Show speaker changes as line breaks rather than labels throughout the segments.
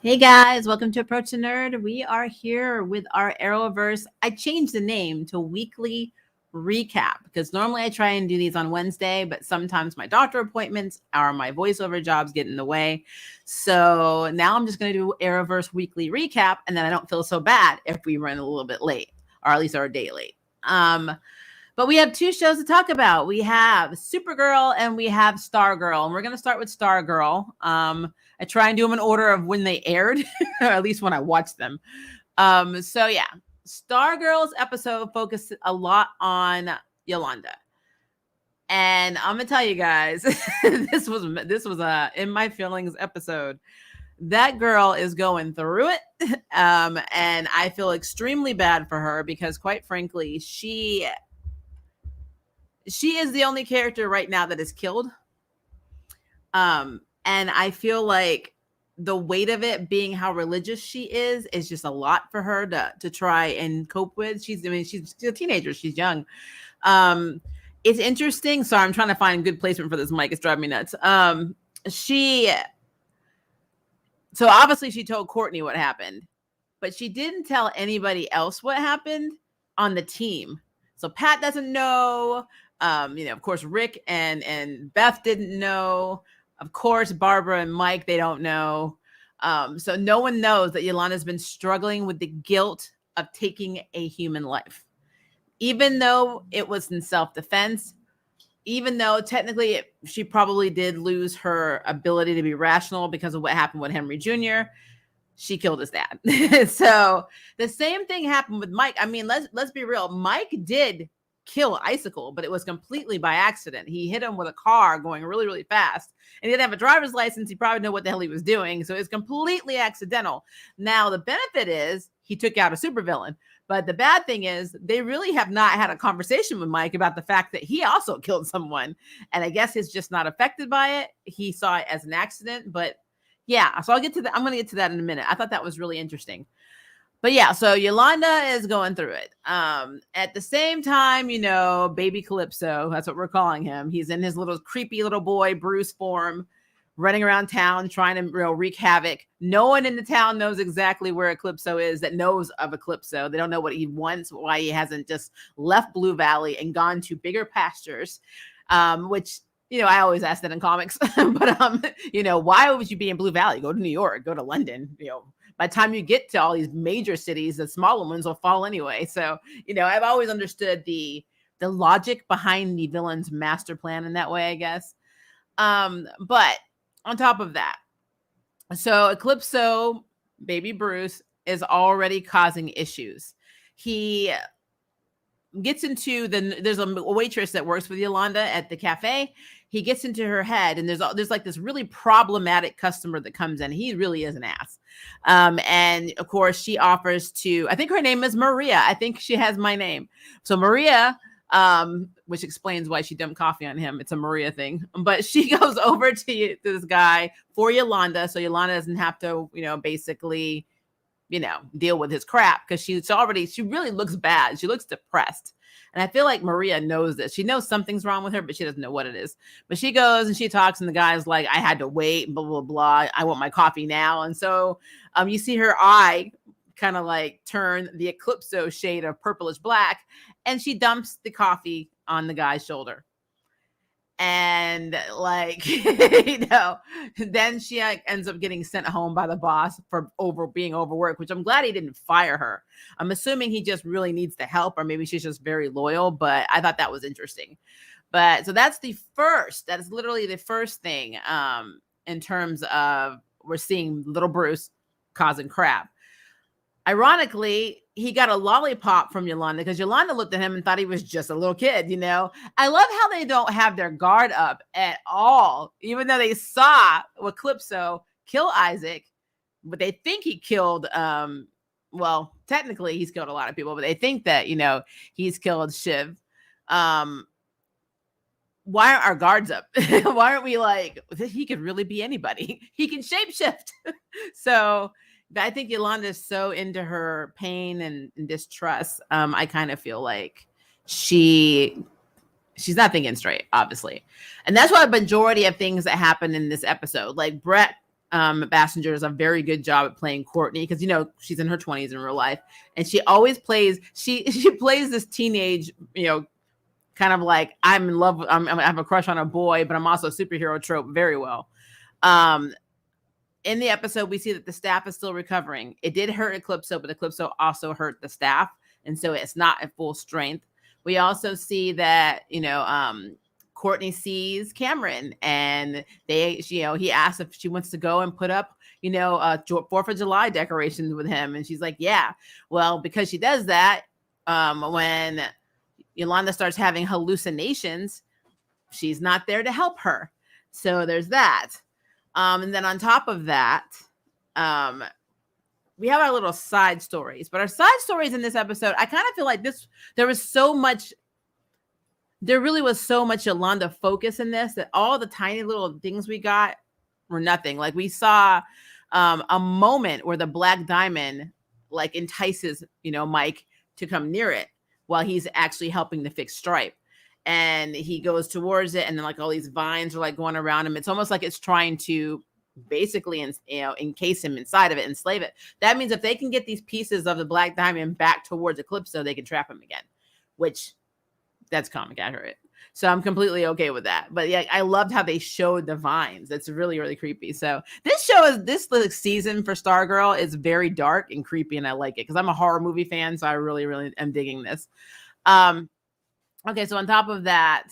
Hey guys, welcome to Approach the Nerd. We are here with our Arrowverse. I changed the name to Weekly Recap because normally I try and do these on Wednesday, but sometimes my doctor appointments or my voiceover jobs get in the way. So now I'm just going to do Arrowverse Weekly Recap, and then I don't feel so bad if we run a little bit late, or at least our day late. But we have two shows to talk about. We have Supergirl and we have Stargirl. And we're going to start with Stargirl. I try and do them in order of when they aired, or at least when I watched them. So yeah, Stargirl's episode focused a lot on Yolanda. And I'm going to tell you guys, this was a In My Feelings episode. That girl is going through it. And I feel extremely bad for her because quite frankly, she is the only character right now that is killed. And I feel like the weight of it being how religious she is just a lot for her to try and cope with. She's a teenager. She's young. It's interesting. Sorry, I'm trying to find good placement for this mic. It's driving me nuts. So obviously she told Courtney what happened, but she didn't tell anybody else what happened on the team. So Pat doesn't know. Of course, Rick and Beth didn't know. Of course, Barbara and Mike, they don't know. So no one knows that Yolanda's been struggling with the guilt of taking a human life. Even though it was in self-defense, even though technically she probably did lose her ability to be rational because of what happened with Henry Jr., she killed his dad. So the same thing happened with Mike. I mean, let's be real. Mike did kill Icicle, but it was completely by accident. He hit him with a car going really, really fast. And he didn't have a driver's license. He probably knew what the hell he was doing. So it's completely accidental. Now, the benefit is he took out a supervillain. But the bad thing is they really have not had a conversation with Mike about the fact that he also killed someone. And I guess he's just not affected by it. He saw it as an accident. But yeah, so I'm going to get to that in a minute. I thought that was really interesting. But yeah, so Yolanda is going through it. At the same time, baby Calypso, that's what we're calling him. He's in his little creepy little boy Bruce form, running around town, trying to wreak havoc. No one in the town knows exactly where Eclipso is that knows of Eclipso. They don't know what he wants, why he hasn't just left Blue Valley and gone to bigger pastures, which, I always ask that in comics. But, why would you be in Blue Valley? Go to New York, go to London, By the time you get to all these major cities, the smaller ones will fall anyway. So, I've always understood the logic behind the villain's master plan in that way, I guess. But on top of that, so Eclipso, baby Bruce, is already causing issues. He gets into there's a waitress that works with Yolanda at the cafe. He gets into her head, and there's like this really problematic customer that comes in. He really is an ass. And of course she offers to, I think her name is Maria. I think she has my name. So Maria, which explains why she dumped coffee on him. It's a Maria thing, but she goes over to this guy for Yolanda. So Yolanda doesn't have to, basically, deal with his crap because she really looks bad. She looks depressed. And I feel like Maria knows this. She knows something's wrong with her, but she doesn't know what it is. But she goes and she talks, and the guy's like, I had to wait, blah, blah, blah. I want my coffee now. And so you see her eye kind of like turn the Eclipso shade of purplish black, and she dumps the coffee on the guy's shoulder. And then she ends up getting sent home by the boss for being overworked, which I'm glad he didn't fire her. I'm assuming he just really needs the help, or maybe she's just very loyal, but I thought that was interesting. But so that is literally the first thing in terms of we're seeing little Bruce causing crap. Ironically, he got a lollipop from Yolanda because Yolanda looked at him and thought he was just a little kid, I love how they don't have their guard up at all, even though they saw Eclipso kill Isaac, but they think he killed, technically he's killed a lot of people, but they think that, he's killed Shiv. Why aren't our guards up? Why aren't we like, he could really be anybody? He can shapeshift. So I think Yolanda is so into her pain and distrust. I kind of feel like she's not thinking straight, obviously. And that's why the majority of things that happen in this episode, like Brett Basinger does a very good job at playing Courtney because, you know, she's in her 20s in real life, and she always plays, she plays this teenage, you know, kind of like I'm in love, I have a crush on a boy, but I'm also a superhero trope very well. In the episode, we see that the staff is still recovering. It did hurt Eclipso, but Eclipso also hurt the staff, and so it's not at full strength. We also see that, you know, Courtney sees Cameron, and he asks if she wants to go and put up, you know, 4th of July decorations with him, and she's like, yeah. Well, because she does that, when Yolanda starts having hallucinations, she's not there to help her. So there's that. And then on top of that, we have our little side stories, but our side stories in this episode, I kind of feel like there really was so much Yolanda focus in this that all the tiny little things we got were nothing. Like we saw a moment where the Black Diamond like entices, you know, Mike to come near it while he's actually helping to fix Stripe. And he goes towards it, and then like all these vines are like going around him. It's almost like it's trying to basically, encase him inside of it, enslave it. That means if they can get these pieces of the Black Diamond back towards Eclipso, they can trap him again, which that's comic accurate. So I'm completely okay with that. But yeah, I loved how they showed the vines. It's really, really creepy. So this season for Stargirl is very dark and creepy, and I like it because I'm a horror movie fan. So I really, really am digging this. Okay, so on top of that,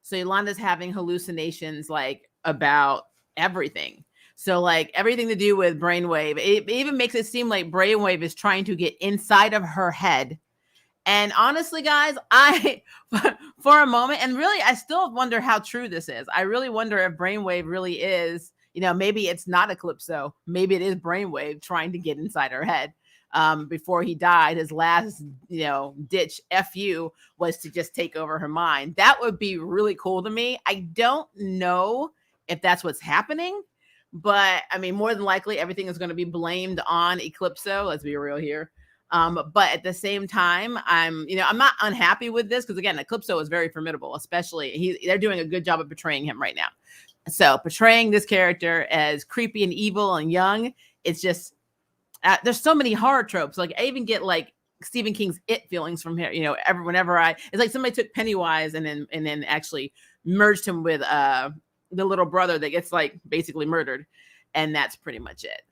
so Yolanda's having hallucinations like about everything. So like everything to do with Brainwave. It even makes it seem like Brainwave is trying to get inside of her head. And honestly, guys, for a moment, and really, I still wonder how true this is. I really wonder if Brainwave really is, you know, maybe it's not Eclipso. Maybe it is Brainwave trying to get inside her head. Before he died, his last, you know, ditch FU was to just take over her mind. That would be really cool to me. I don't know if that's what's happening, but I mean, more than likely, everything is going to be blamed on Eclipso. Let's be real here. But at the same time, I'm not unhappy with this because again, Eclipso is very formidable, especially they're doing a good job of portraying him right now. So portraying this character as creepy and evil and young, it's just, there's so many horror tropes. Like I even get like Stephen King's It feelings from here. You know, whenever it's like somebody took Pennywise and then actually merged him with the little brother that gets like basically murdered, and that's pretty much it.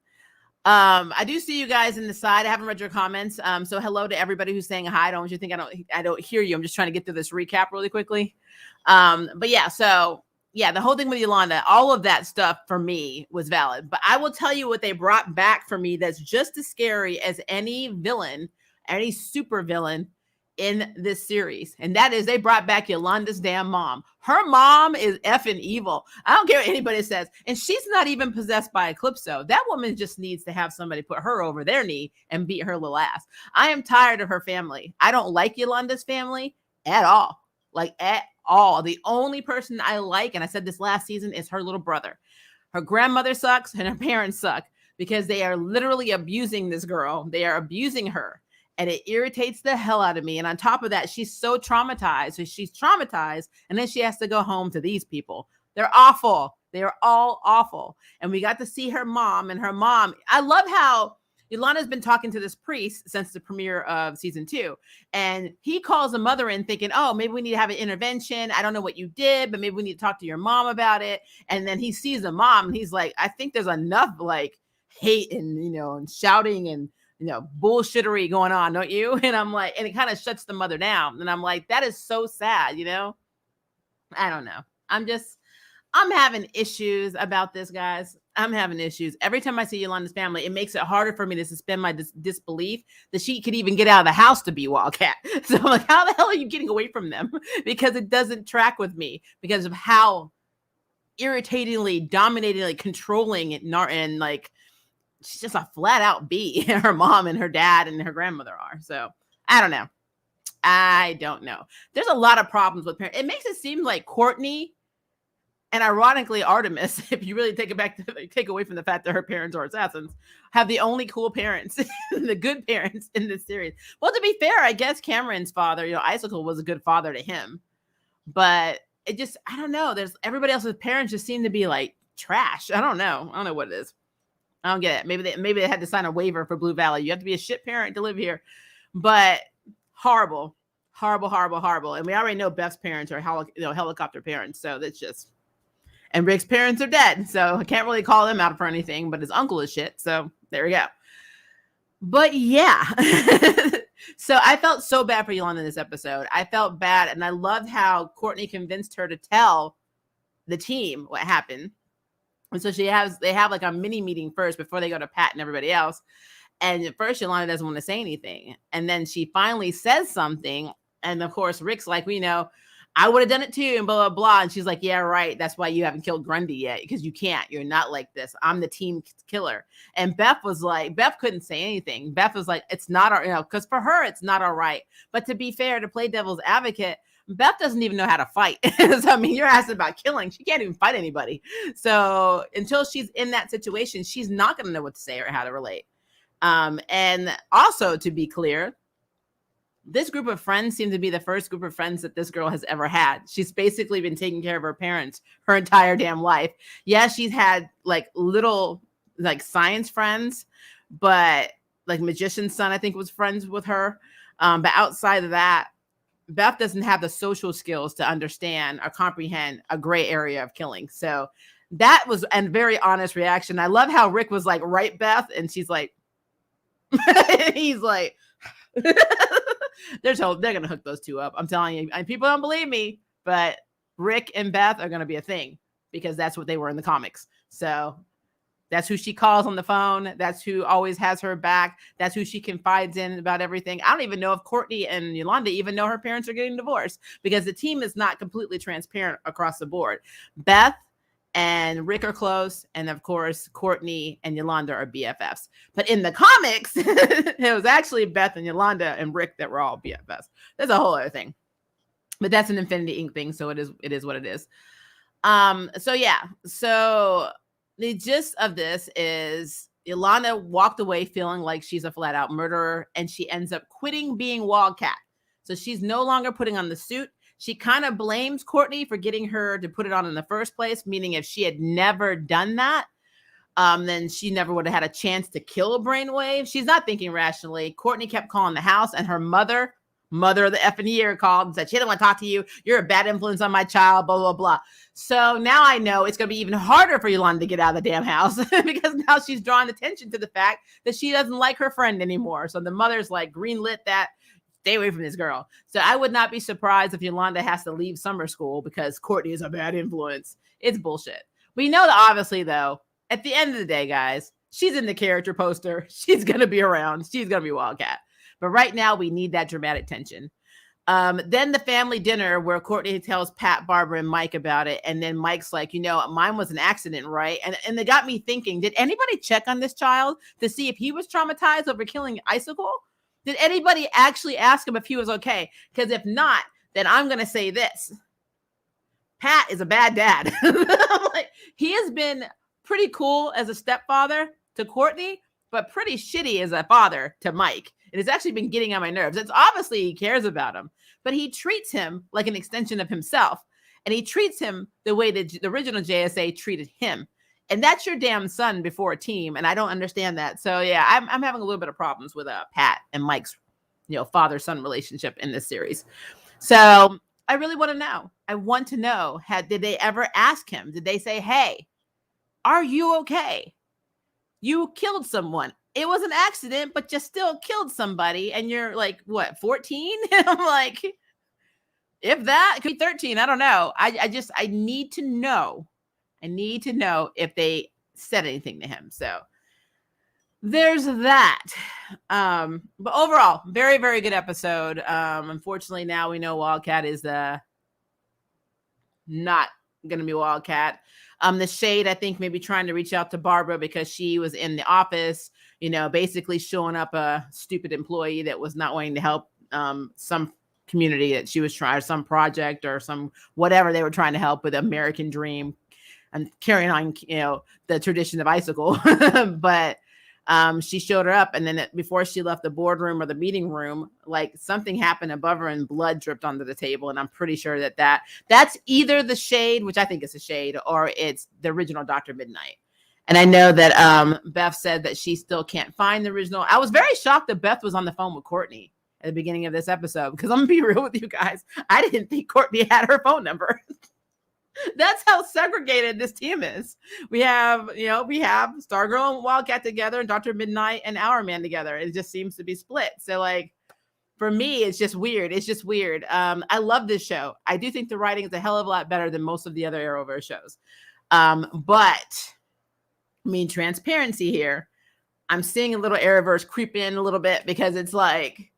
I do see you guys in the side. I haven't read your comments. So hello to everybody who's saying hi. Don't you think I don't hear you? I'm just trying to get through this recap really quickly. But yeah, so yeah, the whole thing with Yolanda, all of that stuff for me was valid. But I will tell you what they brought back for me that's just as scary as any villain, any super villain in this series. And that is they brought back Yolanda's damn mom. Her mom is effing evil. I don't care what anybody says. And she's not even possessed by Eclipso. That woman just needs to have somebody put her over their knee and beat her little ass. I am tired of her family. I don't like Yolanda's family at all. Like at all. The only person I like, and I said this last season, is her little brother. Her grandmother sucks and her parents suck because they are literally abusing this girl. They are abusing her. And it irritates the hell out of me. And on top of that, she's so traumatized. So she's traumatized. And then she has to go home to these people. They're awful. They are all awful. And we got to see her mom. And her mom, I love how Yolanda's been talking to this priest since the premiere of season 2. And he calls the mother in thinking, oh, maybe we need to have an intervention. I don't know what you did, but maybe we need to talk to your mom about it. And then he sees the mom and he's like, I think there's enough like hate and, and shouting and, bullshittery going on, don't you? And I'm like, and it kind of shuts the mother down. And I'm like, that is so sad, I don't know. I'm having issues about this, guys. I'm having issues. Every time I see Yolanda's family, it makes it harder for me to suspend my disbelief that she could even get out of the house to be Wildcat. So I'm like, how the hell are you getting away from them? Because it doesn't track with me because of how irritatingly, dominatingly controlling and like, she's just a flat out B. Her mom and her dad and her grandmother are. So I don't know. There's a lot of problems with parents. It makes it seem like Courtney and ironically Artemis, if you really take away from the fact that her parents are assassins, have the only cool parents, the good parents in this series. Well, to be fair, I guess Cameron's father, Icicle was a good father to him, but it just, I don't know. Everybody else's parents just seem to be like trash. I don't know what it is. I don't get it. Maybe they had to sign a waiver for Blue Valley. You have to be a shit parent to live here. But horrible. And we already know Beth's parents are helicopter parents. So that's just, and Rick's parents are dead. So I can't really call them out for anything, but his uncle is shit. So there we go. But yeah. So I felt so bad for Yolanda in this episode. I felt bad. And I loved how Courtney convinced her to tell the team what happened. And so they have like a mini meeting first before they go to Pat and everybody else. And at first, Yolanda doesn't want to say anything. And then she finally says something. And of course, Rick's like, we know, I would have done it too, and blah, blah, blah. And she's like, yeah, right. That's why you haven't killed Grundy yet, because you can't. You're not like this. I'm the team killer. And Beth couldn't say anything. Beth was like, it's not, because for her, it's not all right. But to be fair, to play devil's advocate, Beth doesn't even know how to fight. So, I mean, you're asking about killing. She can't even fight anybody. So until she's in that situation, she's not going to know what to say or how to relate. And also, to be clear, this group of friends seem to be the first group of friends that this girl has ever had. She's basically been taking care of her parents her entire damn life. Yeah, she's had like little like science friends, but like Magician's Son, I think, was friends with her. But outside of that, Beth doesn't have the social skills to understand or comprehend a gray area of killing. So that was a very honest reaction. I love how Rick was like, right, Beth? And she's like, he's like, they're going to hook those two up. I'm telling you, and people don't believe me, but Rick and Beth are going to be a thing because that's what they were in the comics. So that's who she calls on the phone. That's who always has her back. That's who she confides in about everything. I don't even know if Courtney and Yolanda even know her parents are getting divorced because the team is not completely transparent across the board. Beth and Rick are close. And of course, Courtney and Yolanda are BFFs. But in the comics, it was actually Beth and Yolanda and Rick that were all BFFs. There's a whole other thing. But that's an Infinity Inc. thing. So it is what it is. So yeah. So the gist of this is Yolanda walked away feeling like she's a flat out murderer, and she ends up quitting being Wildcat. So she's no longer putting on the suit. She kind of blames Courtney for getting her to put it on in the first place, meaning if she had never done that, then she never would have had a chance to kill a brainwave. She's not thinking rationally. Courtney kept calling the house, and her mother of the effing year called and said, she didn't want to talk to you. You're a bad influence on my child, blah, blah, blah. So now I know it's going to be even harder for Yolanda to get out of the damn house because now she's drawing attention to the fact that she doesn't like her friend anymore. So the mother's like greenlit that. Stay away from this girl. So I would not be surprised if Yolanda has to leave summer school because Courtney is a bad influence. It's bullshit. We know that obviously, though, at the end of the day, guys, she's in the character poster. She's going to be around. She's going to be Wildcat. But right now, we need that dramatic tension. Then the family dinner where Courtney tells Pat, Barbara, and Mike about it. And then Mike's like, mine was an accident, right? And it got me thinking, did anybody check on this child to see if he was traumatized over killing Icicle? Did anybody actually ask him if he was okay? Because if not, then I'm going to say this. Pat is a bad dad. Like, he has been pretty cool as a stepfather to Courtney, but pretty shitty as a father to Mike. It has actually been getting on my nerves. It's obviously he cares about him, but he treats him like an extension of himself. And he treats him the way that the original JSA treated him. And that's your damn son before a team. And I don't understand that. So yeah, I'm having a little bit of problems with Pat and Mike's, father-son relationship in this series. So I really want to know. I want to know, did they ever ask him? Did they say, hey, are you okay? You killed someone. It was an accident, but you still killed somebody. And you're like, what, 14? I'm like, if that, it could be 13. I don't know. I need to know. I need to know if they said anything to him. So there's that. But overall, very, very good episode. Unfortunately, now we know Wildcat is not going to be Wildcat. The Shade, I think, maybe trying to reach out to Barbara because she was in the office, basically showing up a stupid employee that was not wanting to help some community that she was trying, some project or some whatever they were trying to help with American Dream and carrying on, the tradition of Icicle. But She showed her up, and then before she left the boardroom or the meeting room, like something happened above her and blood dripped onto the table. And I'm pretty sure that's either the shade, which I think is a shade, or it's the original Dr. Midnight. And I know that Beth said that she still can't find the original. I was very shocked that Beth was on the phone with Courtney at the beginning of this episode, because I'm gonna be real with you guys. I didn't think Courtney had her phone number. That's how segregated this team is. We have Stargirl and Wildcat together, and Dr. Midnight and Hourman together. It just seems to be split. So like, for me, it's just weird. I love this show. I do think the writing is a hell of a lot better than most of the other Arrowverse shows. But I mean, transparency here. I'm seeing a little Arrowverse creep in a little bit, because it's like,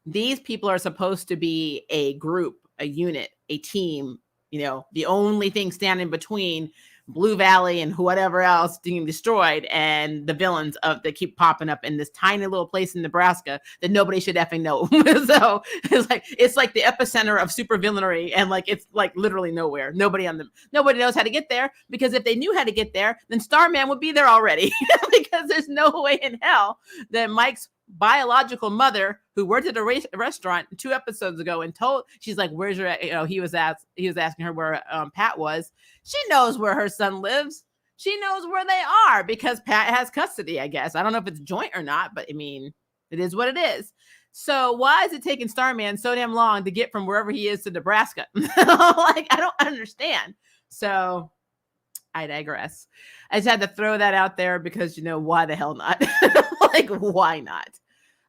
these people are supposed to be a group, a unit, a team. The only thing standing between Blue Valley and whatever else being destroyed and the villains that keep popping up in this tiny little place in Nebraska that nobody should effing know. So it's like the epicenter of super villainy, and like it's like literally nowhere. Nobody knows how to get there, because if they knew how to get there, then Starman would be there already. Because there's no way in hell that Mike's biological mother, who worked at a restaurant 2 episodes ago, and she's like, where's your, he was asking her where Pat was. She knows where her son lives. She knows where they are, because Pat has custody, I guess. I don't know if it's joint or not, but I mean, it is what it is. So why is it taking Starman so damn long to get from wherever he is to Nebraska? Like, I don't understand. So I digress. I just had to throw that out there, because why the hell not? Like, why not?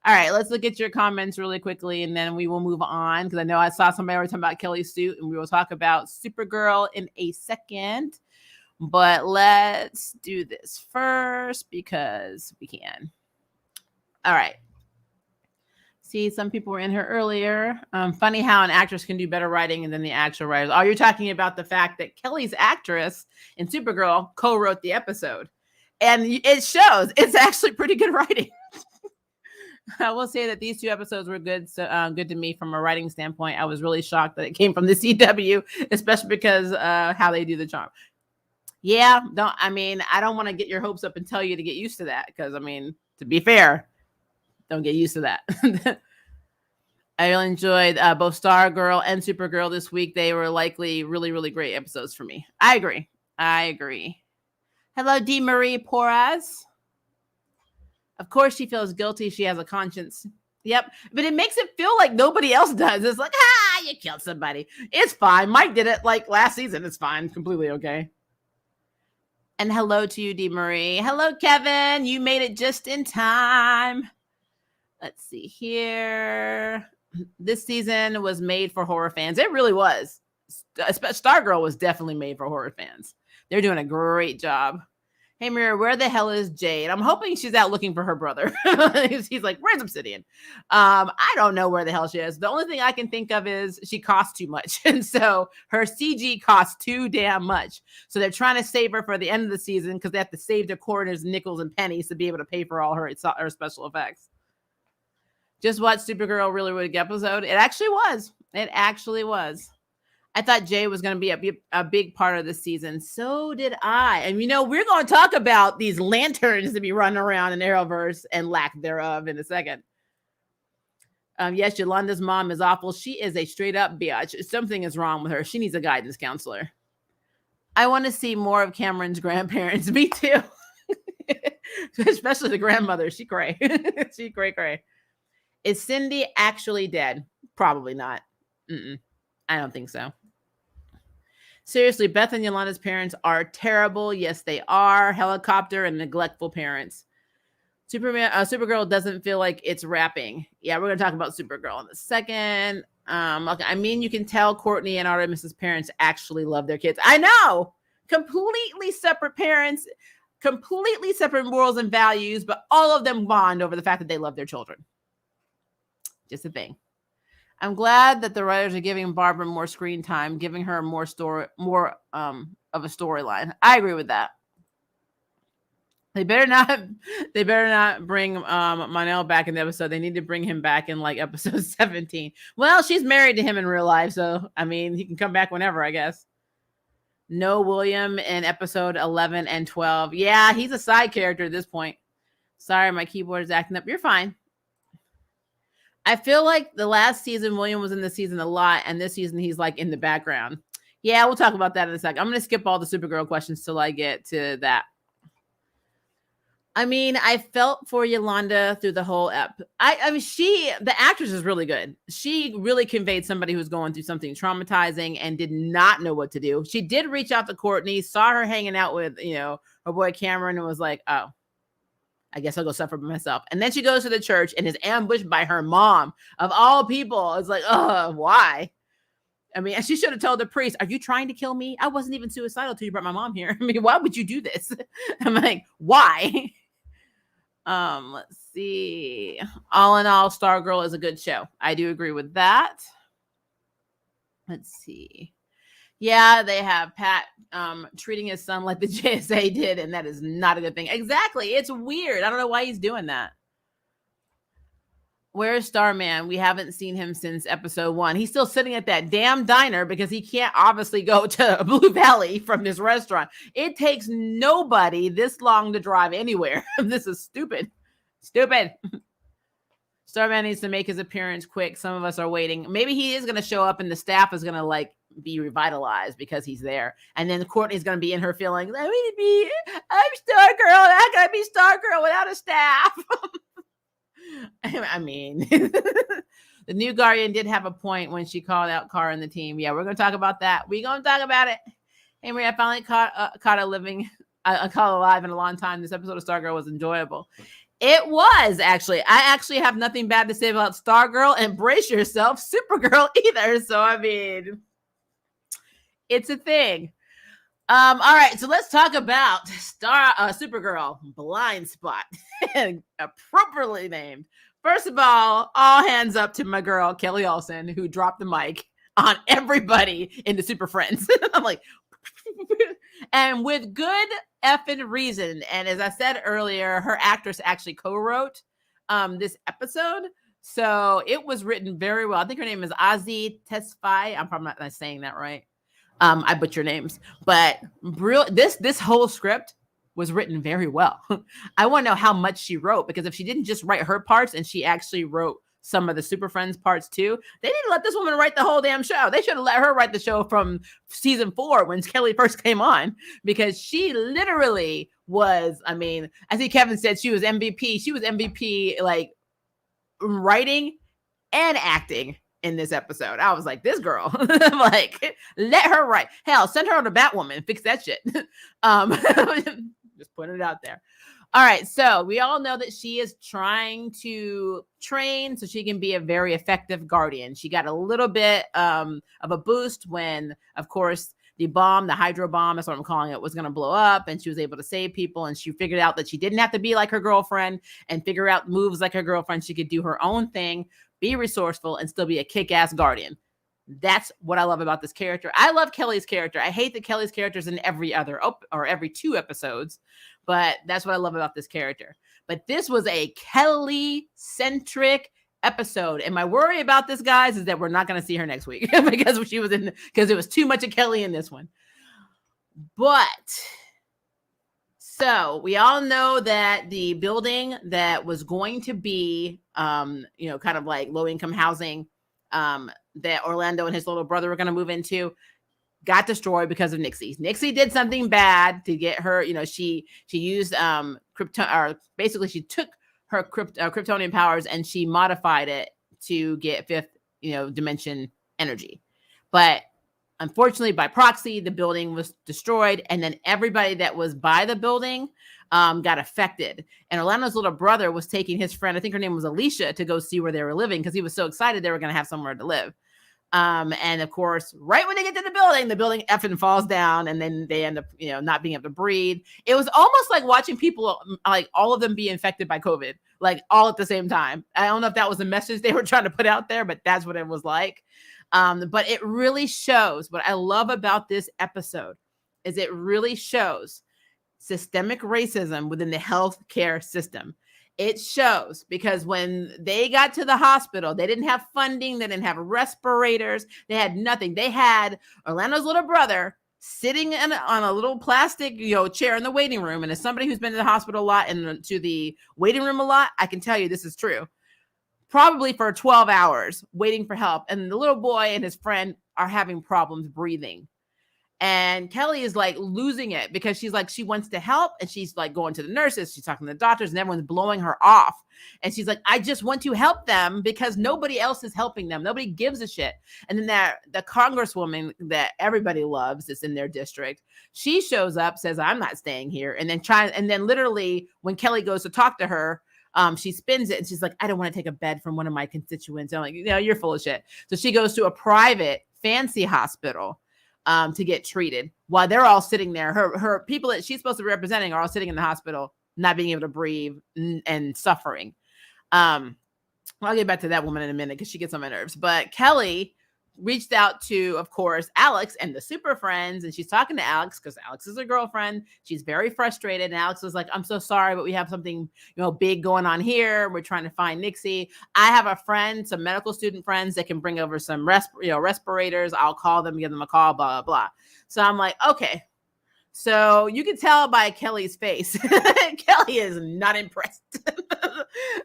All right, let's look at your comments really quickly, and then we will move on, because I know I saw somebody already talking about Kelly's suit, and we will talk about Supergirl in a second. But let's do this first, because we can. All right. See, some people were in here earlier. Funny how an actress can do better writing than the actual writers. Oh, you're talking about the fact that Kelly's actress in Supergirl co-wrote the episode. And it shows. It's actually pretty good writing. I will say that these 2 episodes were good. So good to me from a writing standpoint. I was really shocked that it came from the CW, especially because how they do the charm. Yeah, I don't want to get your hopes up and tell you to get used to that, because to be fair, don't get used to that. I really enjoyed both Stargirl and Supergirl this week. They were likely really, really great episodes for me. I agree. Hello, D. Marie Porras. Of course she feels guilty. She has a conscience. Yep. But it makes it feel like nobody else does. It's like, you killed somebody. It's fine. Mike did it like last season. It's fine. Completely okay. And hello to you, D. Marie. Hello, Kevin. You made it just in time. Let's see here. This season was made for horror fans. It really was. Stargirl was definitely made for horror fans. They're doing a great job. Hey, Mira, where the hell is Jade? I'm hoping she's out looking for her brother. He's like, where's Obsidian? I don't know where the hell she is. The only thing I can think of is she costs too much. And so her CG costs too damn much. So they're trying to save her for the end of the season, because they have to save their quarters, nickels, and pennies to be able to pay for all her special effects. Just watched Supergirl really, really good episode. It actually was. I thought Jay was going to be a big part of the season. So did I. And, we're going to talk about these lanterns to be running around in Arrowverse and lack thereof in a second. Yes, Yolanda's mom is awful. She is a straight up bitch. Something is wrong with her. She needs a guidance counselor. I want to see more of Cameron's grandparents. Me too. Especially the grandmother. She cray. She cray. Is Cindy actually dead? Probably not. I don't think so. Seriously, Beth and Yolanda's parents are terrible. Yes, they are. Helicopter and neglectful parents. Supergirl doesn't feel like it's wrapping. Yeah, we're going to talk about Supergirl in a second. Okay. You can tell Courtney and Artemis's parents actually love their kids. I know. Completely separate parents, completely separate morals and values, but all of them bond over the fact that they love their children. Just a thing. I'm glad that the writers are giving Barbara more screen time, giving her more of a storyline. I agree with that. They better not bring Monel back in the episode. They need to bring him back in like episode 17. Well, she's married to him in real life, so he can come back whenever, I guess. No William in episode 11 and 12. Yeah, he's a side character at this point. Sorry, my keyboard is acting up. You're fine. I feel like the last season, William was in the season a lot, and this season he's like in the background. Yeah, we'll talk about that in a second. I'm going to skip all the Supergirl questions till I get to that. I mean, I felt for Yolanda through the whole ep. I mean, the actress is really good. She really conveyed somebody who's going through something traumatizing and did not know what to do. She did reach out to Courtney, saw her hanging out with, her boy Cameron, and was like, oh, I guess I'll go suffer by myself. And then she goes to the church and is ambushed by her mom, of all people. It's like, why? I mean, she should have told the priest, are you trying to kill me? I wasn't even suicidal till you brought my mom here. I mean, why would you do this? I'm like, why? Let's see. All in all, Stargirl is a good show. I do agree with that. Let's see. Yeah, they have Pat treating his son like the JSA did, and that is not a good thing. Exactly. It's weird. I don't know why he's doing that. Where's Starman? We haven't seen him since episode 1. He's still sitting at that damn diner because he can't obviously go to Blue Valley from this restaurant. It takes nobody this long to drive anywhere. This is stupid. Stupid. Starman needs to make his appearance quick. Some of us are waiting. Maybe he is going to show up and the staff is going to be revitalized because he's there. And then Courtney's going to be in her feelings. I'm Stargirl. I'm going to be Stargirl without a staff. I mean, the new Guardian did have a point when she called out Kara and the team. Yeah, we're going to talk about that. We're going to talk about it. Hey, Marie, I finally caught alive in a long time. This episode of Stargirl was enjoyable. It was, actually. I actually have nothing bad to say about Stargirl, and brace yourself, Supergirl either. So, I mean, it's a thing. All right, so let's talk about Supergirl Blind Spot, appropriately named. First of all hands up to my girl Kelly Olsen, who dropped the mic on everybody in the Super Friends. I'm like, and with good effing reason. And as I said earlier, her actress actually co-wrote this episode, so it was written very well. I think her name is Ozzy Tesfaye. I'm probably not saying that right. I butcher names, but this whole script was written very well. I want to know how much she wrote, because if she didn't just write her parts and she actually wrote some of the Super Friends parts too, they didn't let this woman write the whole damn show. They should have let her write the show from season 4 when Kelly first came on, because she literally was, I mean, I think Kevin said she was MVP. She was MVP, like, writing and acting in this episode. I was like, this girl, like, let her write. Hell, send her on to Batwoman and fix that shit. Just putting it out there. All right, so we all know that she is trying to train so she can be a very effective Guardian. She got a little bit of a boost when, of course, the hydro bomb, that's what I'm calling it, was going to blow up, and she was able to save people, and she figured out that she didn't have to be like her girlfriend and figure out moves like her girlfriend. She could do her own thing, be resourceful, and still be a kick-ass Guardian. That's what I love about this character. I love Kelly's character. I hate that Kelly's character's in every 2 episodes, but that's what I love about this character. But this was a Kelly-centric episode, and my worry about this, guys, is that we're not going to see her next week because it was too much of Kelly in this one. But so we all know that the building that was going to be, kind of like low-income housing, that Orlando and his little brother were going to move into, got destroyed because of Nixley. Nixley did something bad to get her, she used basically she took her Kryptonian powers and she modified it to get fifth, dimension energy. But unfortunately, by proxy, the building was destroyed, and then everybody that was by the building got affected. And Orlando's little brother was taking his friend, I think her name was Alicia, to go see where they were living because he was so excited they were going to have somewhere to live. And of course, right when they get to the building effing falls down, and then they end up, not being able to breathe. It was almost like watching people, like all of them be infected by COVID, like all at the same time. I don't know if that was the message they were trying to put out there, but that's what it was like. But it really shows, what I love about this episode is it really shows systemic racism within the healthcare system. It shows because when they got to the hospital, they didn't have funding. They didn't have respirators. They had nothing. They had Orlando's little brother sitting on a little plastic, chair in the waiting room. And as somebody who's been to the hospital a lot and to the waiting room a lot, I can tell you this is true. Probably for 12 hours waiting for help. And the little boy and his friend are having problems breathing. And Kelly is like losing it because she's like, she wants to help. And she's like going to the nurses. She's talking to the doctors and everyone's blowing her off. And she's like, I just want to help them because nobody else is helping them. Nobody gives a shit. And then the congresswoman that everybody loves is in their district. She shows up, says, I'm not staying here. And then literally when Kelly goes to talk to her, she spins it and she's like, I don't want to take a bed from one of my constituents. I'm like, you're full of shit. So she goes to a private fancy hospital to get treated while they're all sitting there. Her people that she's supposed to be representing are all sitting in the hospital, not being able to breathe and suffering. I'll get back to that woman in a minute because she gets on my nerves. But Kelly reached out to, of course, Alex and the super friends, and she's talking to Alex because Alex is her girlfriend. She's very frustrated, and Alex was like, I'm so sorry, but we have something big going on here. We're trying to find Nixley. I have a friend, some medical student friends that can bring over some respirators. I'll call them, give them a call, blah, blah, blah. So I'm like, okay. So you can tell by Kelly's face. Kelly is not impressed.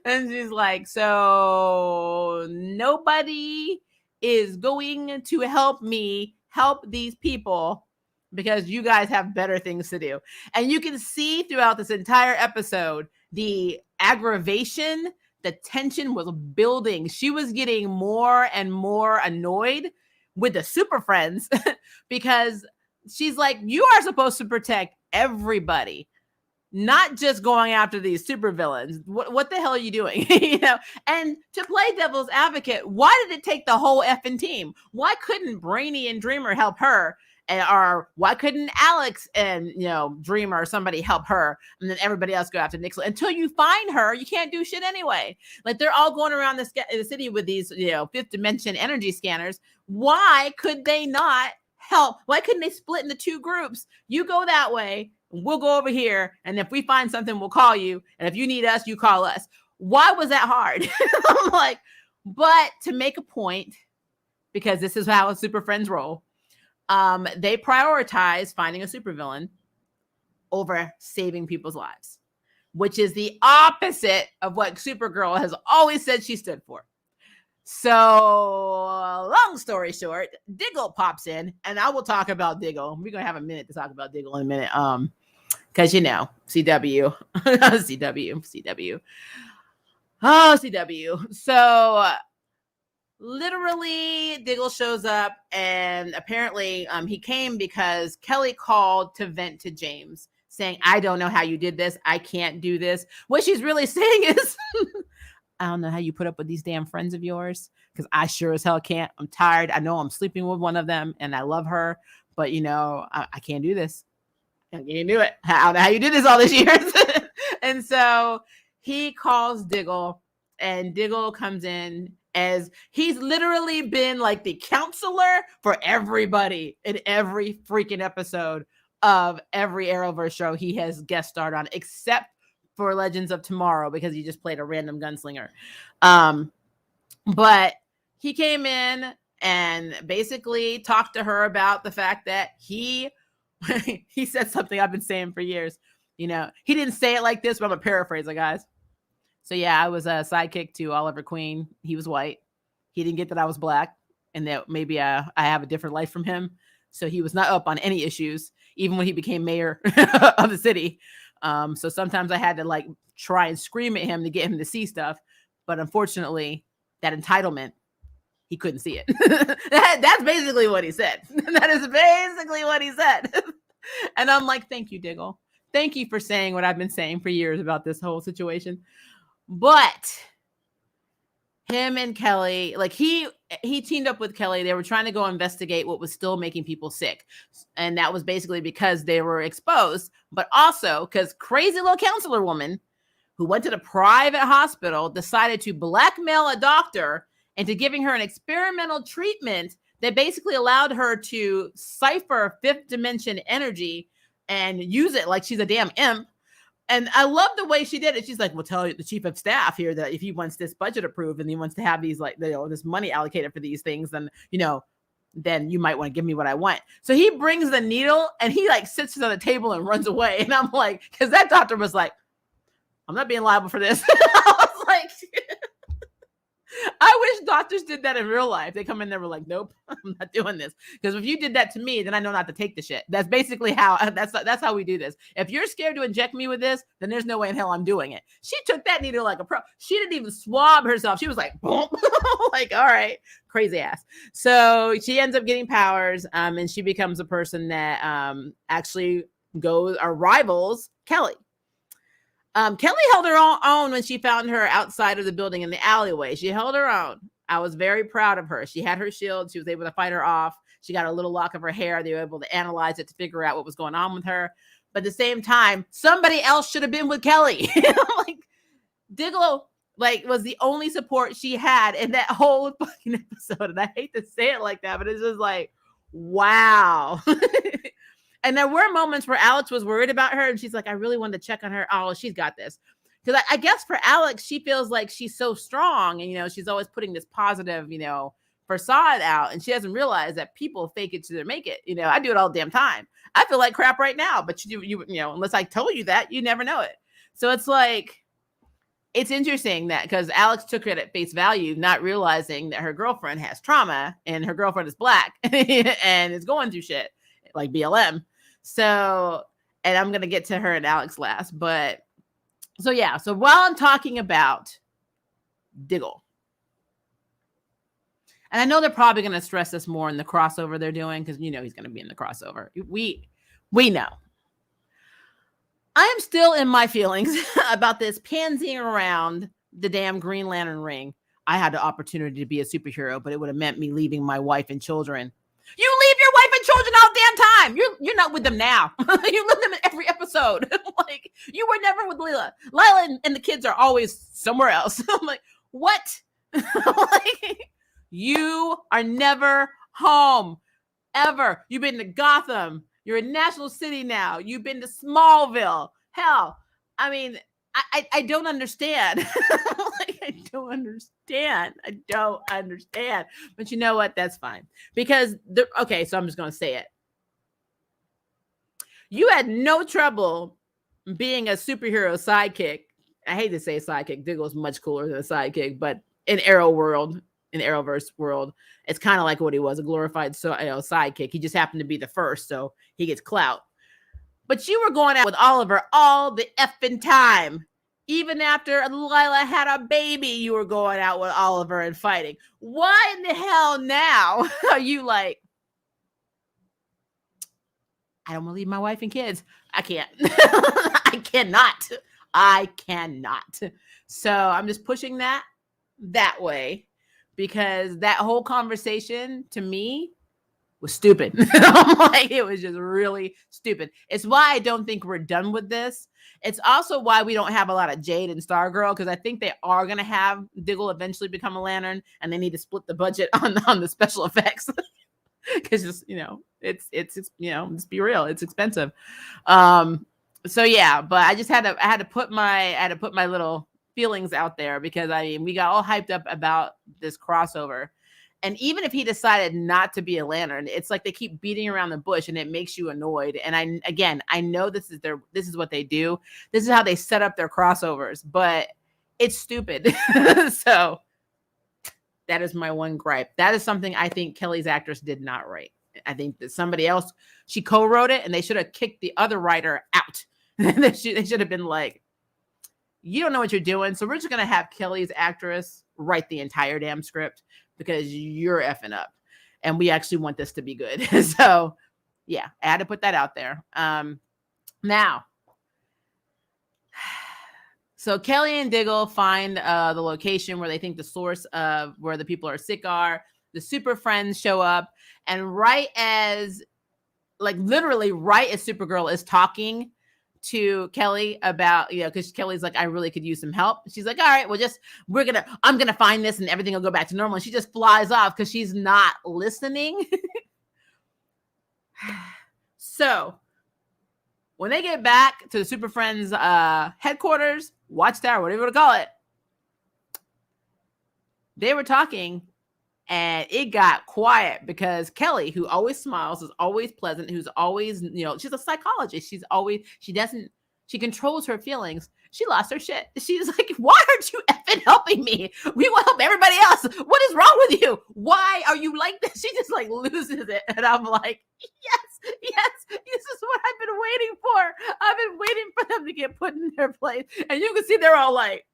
And she's like, so nobody is going to help me help these people because you guys have better things to do. And you can see throughout this entire episode, the aggravation, the tension was building. She was getting more and more annoyed with the super friends because she's like, you are supposed to protect everybody, not just going after these super villains. What the hell are you doing? And to play devil's advocate, why did it take the whole effing team? Why couldn't Brainy and Dreamer help her? Or why couldn't Alex and, Dreamer or somebody help her? And then everybody else go after Nixley. Until you find her, you can't do shit anyway. Like they're all going around the city with these, fifth dimension energy scanners. Why could they not help? Why couldn't they split into two groups? You go that way. We'll go over here. And if we find something, we'll call you. And if you need us, you call us. Why was that hard? I'm like, but to make a point, because this is how super friends roll, they prioritize finding a supervillain over saving people's lives, which is the opposite of what Supergirl has always said she stood for. So long story short, Diggle pops in, and I will talk about Diggle. We're going to have a minute to talk about Diggle in a minute. Because, CW. CW. Oh, CW. So literally Diggle shows up, and apparently he came because Kelly called to vent to James saying, I don't know how you did this. I can't do this. What she's really saying is, I don't know how you put up with these damn friends of yours because I sure as hell can't. I'm tired. I know I'm sleeping with one of them and I love her, but I can't do this. I can't do it. I don't know how you did this all these years. And so he calls Diggle, and Diggle comes in as he's literally been like the counselor for everybody in every freaking episode of every Arrowverse show he has guest starred on, except for Legends of Tomorrow, because he just played a random gunslinger. But he came in and basically talked to her about the fact that he said something I've been saying for years. He didn't say it like this, but I'm gonna paraphrase it, guys. So yeah, I was a sidekick to Oliver Queen. He was white. He didn't get that I was black and that maybe I have a different life from him. So he was not up on any issues, even when he became mayor of the city. So sometimes I had to try and scream at him to get him to see stuff. But unfortunately, that entitlement, he couldn't see it. That's basically what he said. That is basically what he said. And I'm like, thank you, Diggle. Thank you for saying what I've been saying for years about this whole situation. But him and Kelly, he teamed up with Kelly. They were trying to go investigate what was still making people sick. And that was basically because they were exposed, but also because crazy little counselor woman who went to the private hospital decided to blackmail a doctor into giving her an experimental treatment that basically allowed her to cipher fifth dimension energy and use it like she's a damn imp. And I love the way she did it. She's like, well, tell the chief of staff here that if he wants this budget approved and he wants to have these this money allocated for these things, then, then you might want to give me what I want. So he brings the needle and he like sits on the table and runs away. And I'm like, because that doctor was like, I'm not being liable for this. I was like, I wish doctors did that in real life. They come in there, we're like, nope, I'm not doing this. Because if you did that to me, then I know not to take the shit. That's basically that's how we do this. If you're scared to inject me with this, then there's no way in hell I'm doing it. She took that needle like a pro. She didn't even swab herself. She was like, boom, like, all right, crazy ass. So she ends up getting powers, and she becomes a person that actually rivals Kelly. Kelly held her own when she found her outside of the building in the alleyway. She held her own. I was very proud of her. She had her shield. She was able to fight her off. She got a little lock of her hair. They were able to analyze it to figure out what was going on with her. But at the same time, somebody else should have been with Kelly. Like, Diggle, like, was the only support she had in that whole fucking episode. And I hate to say it like that, but it's just like, wow. And there were moments where Alex was worried about her, and she's like, I really wanted to check on her. Oh, she's got this. Because I guess for Alex, she feels like she's so strong, and, she's always putting this positive, facade out, and she doesn't realize that people fake it till they make it. I do it all the damn time. I feel like crap right now, but you unless I told you that, you never know it. So it's like, it's interesting that because Alex took it at face value, not realizing that her girlfriend has trauma, and her girlfriend is Black and is going through shit like BLM. So, and I'm going to get to her and Alex last, but so yeah. So while I'm talking about Diggle, and I know they're probably going to stress this more in the crossover they're doing, because he's going to be in the crossover. We know. I am still in my feelings about this pansying around the damn Green Lantern ring. I had the opportunity to be a superhero, but it would have meant me leaving my wife and children. You leave your wife and children all damn time. You're not with them now. You leave them in every episode. Like, you were never with Lila. Lila and the kids are always somewhere else. I'm like, what? Like, you are never home, ever. You've been to Gotham. You're in National City now. You've been to Smallville. Hell, I mean, I don't understand. Like, I don't understand. But you know what? That's fine. Because, okay, so I'm just going to say it. You had no trouble being a superhero sidekick. I hate to say sidekick. Diggle's much cooler than a sidekick, but in Arrowverse world, it's kind of like what he was, a glorified sidekick. He just happened to be the first, so he gets clout. But you were going out with Oliver all the effing time. Even after Lila had a baby, you were going out with Oliver and fighting. Why in the hell now are you like, I don't want to leave my wife and kids. I can't. I cannot. So I'm just pushing that way, because that whole conversation to me was stupid. Like, it was just really stupid. It's why I don't think we're done with this. It's also why we don't have a lot of Jade and Stargirl, because I think they are going to have Diggle eventually become a Lantern, and they need to split the budget on the special effects. Because just, it's let's be real, it's expensive. So yeah, but I had to put my little feelings out there, because I mean, we got all hyped up about this crossover. And even if he decided not to be a Lantern, it's like they keep beating around the bush, and it makes you annoyed. And I know this is what they do. This is how they set up their crossovers, but it's stupid. So that is my one gripe. That is something I think Kelly's actress did not write. I think that somebody else, she co-wrote it, and they should have kicked the other writer out. They should have been like, you don't know what you're doing, so we're just going to have Kelly's actress write the entire damn script, because you're effing up, and we actually want this to be good. So yeah, I had to put that out there. Now, so Kelly and Diggle find the location where they think the source of where the people are sick are. The super friends show up, and literally right as Supergirl is talking to Kelly about, because Kelly's like, I really could use some help. She's like, all right, well, I'm going to find this and everything will go back to normal. And she just flies off because she's not listening. So when they get back to the Super Friends headquarters, Watchtower, whatever you want to call it, they were talking, And it got quiet because Kelly, who always smiles, is always pleasant, who's always, she's a psychologist. She controls her feelings. She lost her shit. She's like, why aren't you effing helping me? We will help everybody else. What is wrong with you? Why are you like this? She just like loses it. And I'm like, yes, this is what I've been waiting for. I've been waiting for them to get put in their place. And you can see they're all like,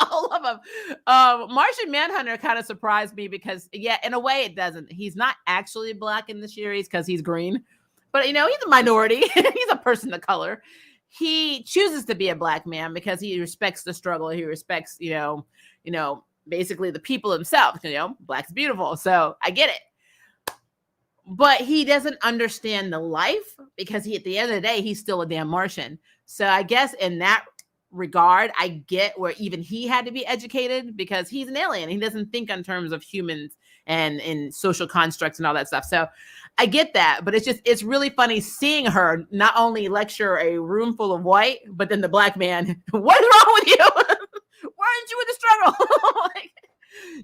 all of them. Martian Manhunter kind of surprised me because, in a way it doesn't. He's not actually black in the series because he's green. But, he's a minority. He's a person of color. He chooses to be a black man because he respects the struggle. He respects, basically the people himself. Black's beautiful. So I get it. But he doesn't understand the life because at the end of the day, he's still a damn Martian. So I guess in that regard, I get where even he had to be educated because he's an alien. He doesn't think in terms of humans and in social constructs and all that stuff. So I get that, but it's really funny seeing her not only lecture a room full of white, but then the black man, what is wrong with you? Why aren't you in the struggle? Like,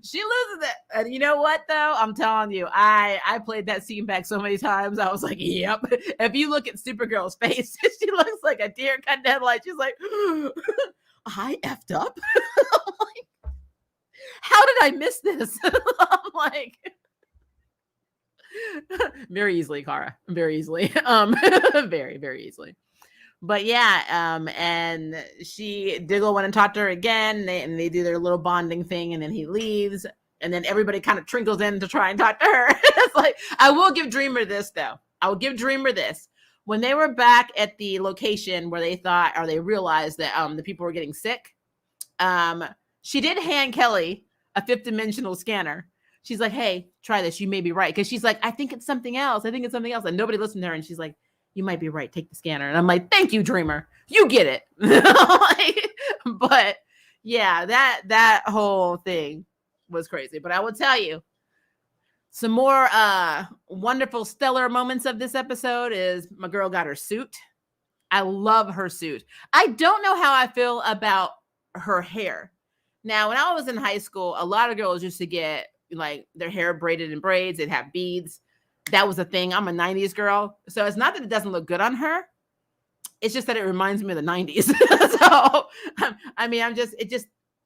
she loses it. And you know what, though? I'm telling you, I played that scene back so many times. I was like, yep. If you look at Supergirl's face, she looks like a deer cut headlight. She's like, I effed up? I'm like, how did I miss this? I'm like, very easily, Kara. Very easily. Very, very easily. But and Diggle went and talked to her again, and they do their little bonding thing, and then he leaves, and then everybody kind of trickles in to try and talk to her. It's like, I will give Dreamer this, though. I will give Dreamer this. When they were back at the location where they realized that the people were getting sick, she did hand Kelly a fifth-dimensional scanner. She's like, hey, try this. You may be right. Because she's like, I think it's something else. And nobody listened to her, and she's like, you might be right. Take the scanner. And I'm like, thank you, Dreamer. You get it. But that whole thing was crazy. But I will tell you, some more wonderful, stellar moments of this episode is my girl got her suit. I love her suit. I don't know how I feel about her hair. Now, when I was in high school, a lot of girls used to get like their hair braided in braids. They'd have beads. That was a thing. I'm a 90s girl. So it's not that it doesn't look good on her. It's just that it reminds me of the 90s. So,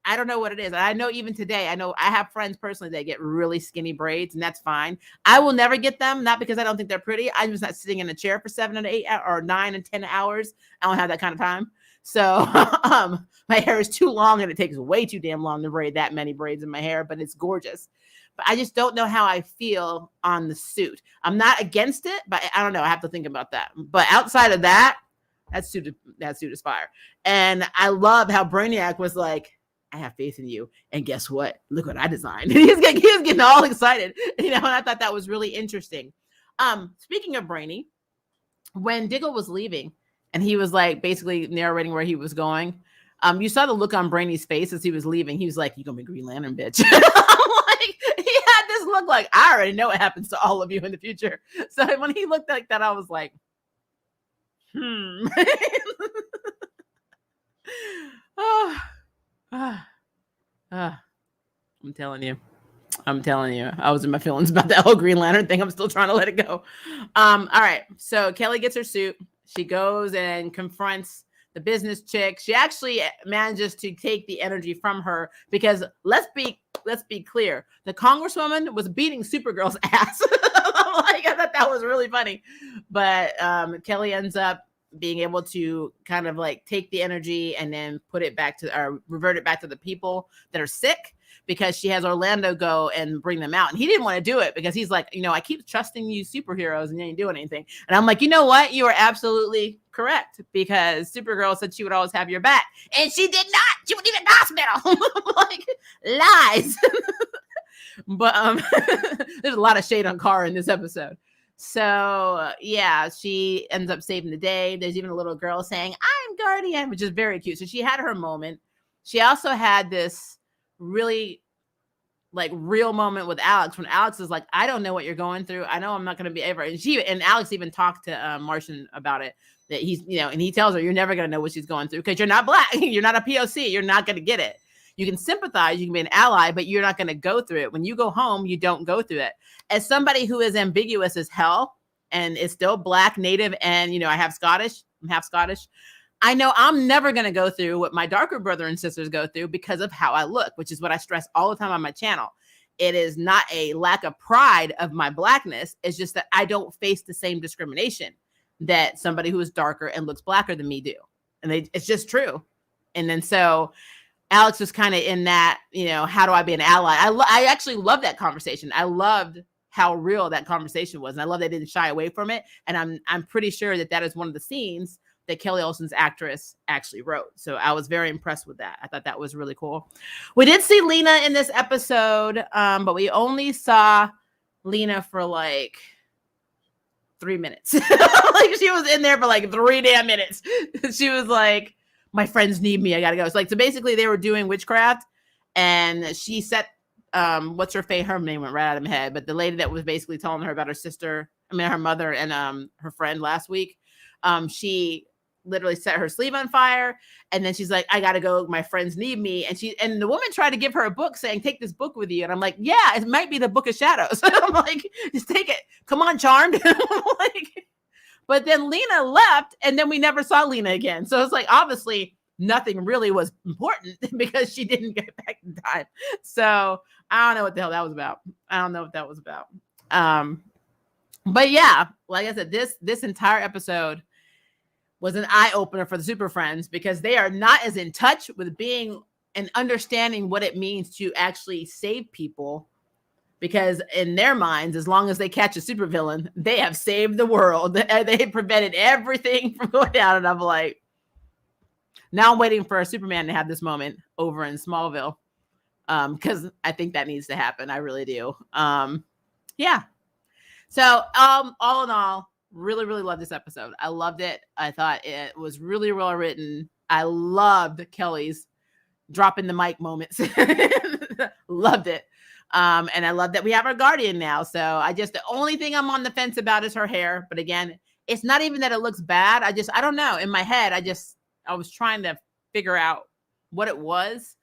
I don't know what it is. And I know even today, I have friends personally that get really skinny braids, and that's fine. I will never get them, not because I don't think they're pretty. I'm just not sitting in a chair for 7 and 8 or 9 and 10 hours. I don't have that kind of time. So my hair is too long, and it takes way too damn long to braid that many braids in my hair, but it's gorgeous. But I just don't know how I feel on the suit. I'm not against it, but I don't know. I have to think about that. But outside of that suit is fire. And I love how Brainiac was like, I have faith in you. And guess what? Look what I designed. He was getting all excited, and I thought that was really interesting. Speaking of Brainy, when Diggle was leaving and he was like basically narrating where he was going, you saw the look on Brainy's face as he was leaving. He was like, "You gonna be Green Lantern, bitch." He had this look like, I already know what happens to all of you in the future. So when he looked like that, I was like, I'm telling you. I was in my feelings about that whole Green Lantern thing. I'm still trying to let it go. All right. So Kelly gets her suit. She goes and confronts the business chick. She actually manages to take the energy from her because let's be clear. The Congresswoman was beating Supergirl's ass. I thought that was really funny. But Kelly ends up being able to kind of like take the energy and then revert it back to the people that are sick, because she has Orlando go and bring them out. And he didn't want to do it because he's like, I keep trusting you superheroes and you ain't doing anything. And I'm like, you know what? You are absolutely correct, because Supergirl said she would always have your back. And she did not. She wouldn't even hospital. Like, lies. But there's a lot of shade on Kara in this episode. So, she ends up saving the day. There's even a little girl saying, I'm Guardian, which is very cute. So she had her moment. She also had this really like real moment with Alex when Alex is like, I don't know what you're going through. I know I'm not going to be ever. And Alex even talked to Martian about it, that he's, and he tells her, you're never going to know what she's going through because you're not black. You're not a POC. You're not going to get it. You can sympathize, you can be an ally, but you're not going to go through it. When you go home, you don't go through it. As somebody who is ambiguous as hell and is still Black, Native, and, I'm half Scottish. I know I'm never going to go through what my darker brother and sisters go through because of how I look, which is what I stress all the time on my channel. It is not a lack of pride of my Blackness. It's just that I don't face the same discrimination that somebody who is darker and looks Blacker than me do. And it's just true. And then so Alex was kind of in that, how do I be an ally? I actually love that conversation. I loved how real that conversation was. And I love they didn't shy away from it. And I'm pretty sure that is one of the scenes that Kelly Olsen's actress actually wrote. So I was very impressed with that. I thought that was really cool. We did see Lena in this episode, but we only saw Lena for like 3 minutes. Like she was in there for like 3 damn minutes. She was like, my friends need me. I gotta go. It's like, so basically they were doing witchcraft and she set, what's her face? Her name went right out of my head, but the lady that was basically telling her about her mother and her friend last week, she literally set her sleeve on fire. And then she's like, I gotta go. My friends need me. And the woman tried to give her a book saying, take this book with you. And I'm like, yeah, it might be the Book of Shadows. I'm like, just take it. Come on, Charmed. But then Lena left and then we never saw Lena again. So it's like, obviously nothing really was important because she didn't get back in time. So I don't know what the hell that was about. But yeah, like I said, this entire episode was an eye-opener for the Super Friends because they are not as in touch with being and understanding what it means to actually save people. Because in their minds, as long as they catch a supervillain, they have saved the world. They prevented everything from going down. And I'm like, now I'm waiting for a Superman to have this moment over in Smallville. Because I think that needs to happen. I really do. Yeah. So all in all, really, really loved this episode. I loved it. I thought it was really well written. I loved Kelly's dropping the mic moments. Loved it. And I love that we have our Guardian now. So the only thing I'm on the fence about is her hair. But again, it's not even that it looks bad. I don't know. In my head, I was trying to figure out what it was.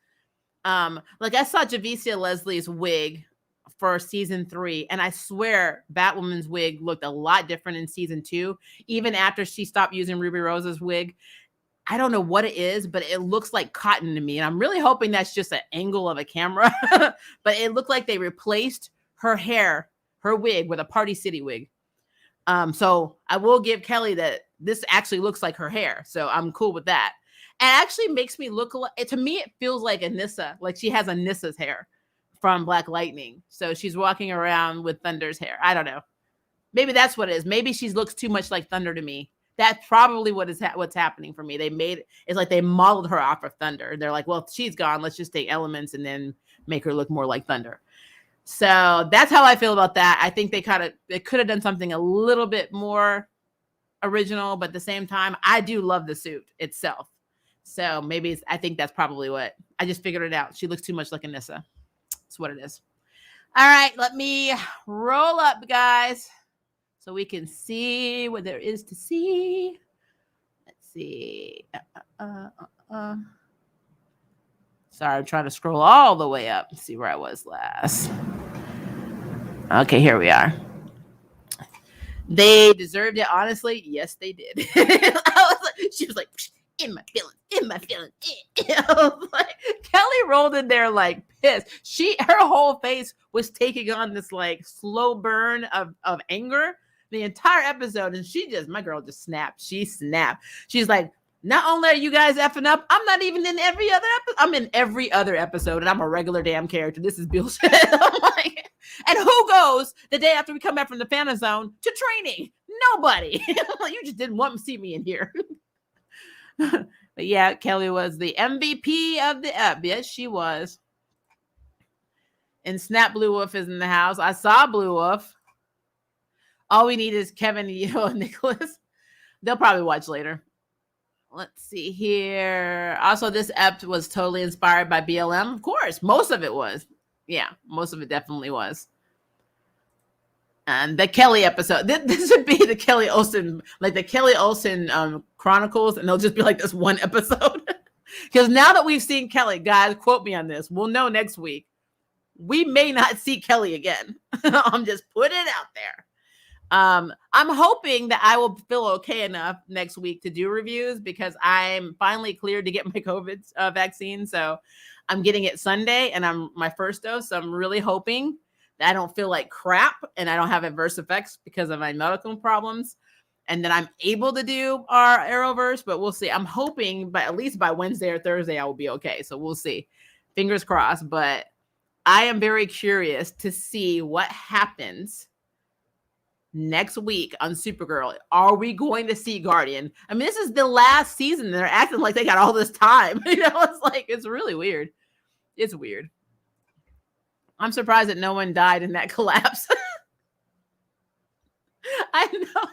Like I saw Javicia Leslie's wig for season 3. And I swear Batwoman's wig looked a lot different in season 2, even after she stopped using Ruby Rose's wig. I don't know what it is, but it looks like cotton to me. And I'm really hoping that's just an angle of a camera, but it looked like they replaced her wig with a Party City wig. So I will give Kelly that this actually looks like her hair. So I'm cool with that. And it actually makes me look, to me, it feels like Anissa, like she has Anissa's hair from Black Lightning. So she's walking around with Thunder's hair. I don't know. Maybe that's what it is. Maybe she looks too much like Thunder to me. That's probably what's happening for me. It's like they modeled her off of Thunder. They're like, well, she's gone. Let's just take elements and then make her look more like Thunder. So that's how I feel about that. I think they could have done something a little bit more original, but at the same time, I do love the suit itself. So maybe I think that's probably what I just figured it out. She looks too much like Anissa. That's what it is. All right, let me roll up, guys, so we can see what there is to see. Let's see. Sorry, I'm trying to scroll all the way up and see where I was last. Okay, here we are. They deserved it, honestly. Yes, they did. She was like, in my feelings. I was like, Kelly rolled in there like pissed. Her whole face was taking on this like slow burn of anger the entire episode, and my girl just snapped. She snapped. She's like, not only are you guys effing up, I'm not even in every other episode. I'm in every other episode, and I'm a regular damn character. This is bullshit. I'm like, and who goes the day after we come back from the Phantom Zone to training? Nobody. Like, you just didn't want to see me in here. But yeah, Kelly was the MVP of the ep. Yes, she was. And Snap Blue Wolf is in the house. I saw Blue Wolf. All we need is Kevin, and Nicholas. They'll probably watch later. Let's see here. Also, this ep was totally inspired by BLM. Of course, most of it was. Yeah, most of it definitely was. And the Kelly episode, this would be the Kelly Olsen, like the Kelly Olsen Chronicles, and they'll just be like this one episode. Because now that we've seen Kelly, guys, quote me on this. We'll know next week. We may not see Kelly again. I'm just putting it out there. I'm hoping that I will feel okay enough next week to do reviews because I'm finally cleared to get my COVID vaccine. So I'm getting it Sunday and I'm my first dose. So I'm really hoping that I don't feel like crap and I don't have adverse effects because of my medical problems. And then I'm able to do our Arrowverse, but we'll see. I'm hoping, but at least by Wednesday or Thursday, I will be okay. So we'll see. Fingers crossed. But I am very curious to see what happens next week on Supergirl. Are we going to see Guardian? I mean, this is the last season. They're acting like they got all this time. It's like, it's really weird. It's weird. I'm surprised that no one died in that collapse. I know.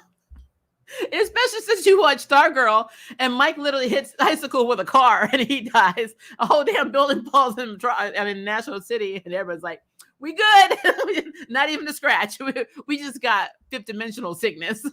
Especially since you watch Stargirl and Mike literally hits Icicle with a car and he dies. A whole damn building falls in National City and everybody's like, we good. Not even a scratch. We just got fifth dimensional sickness.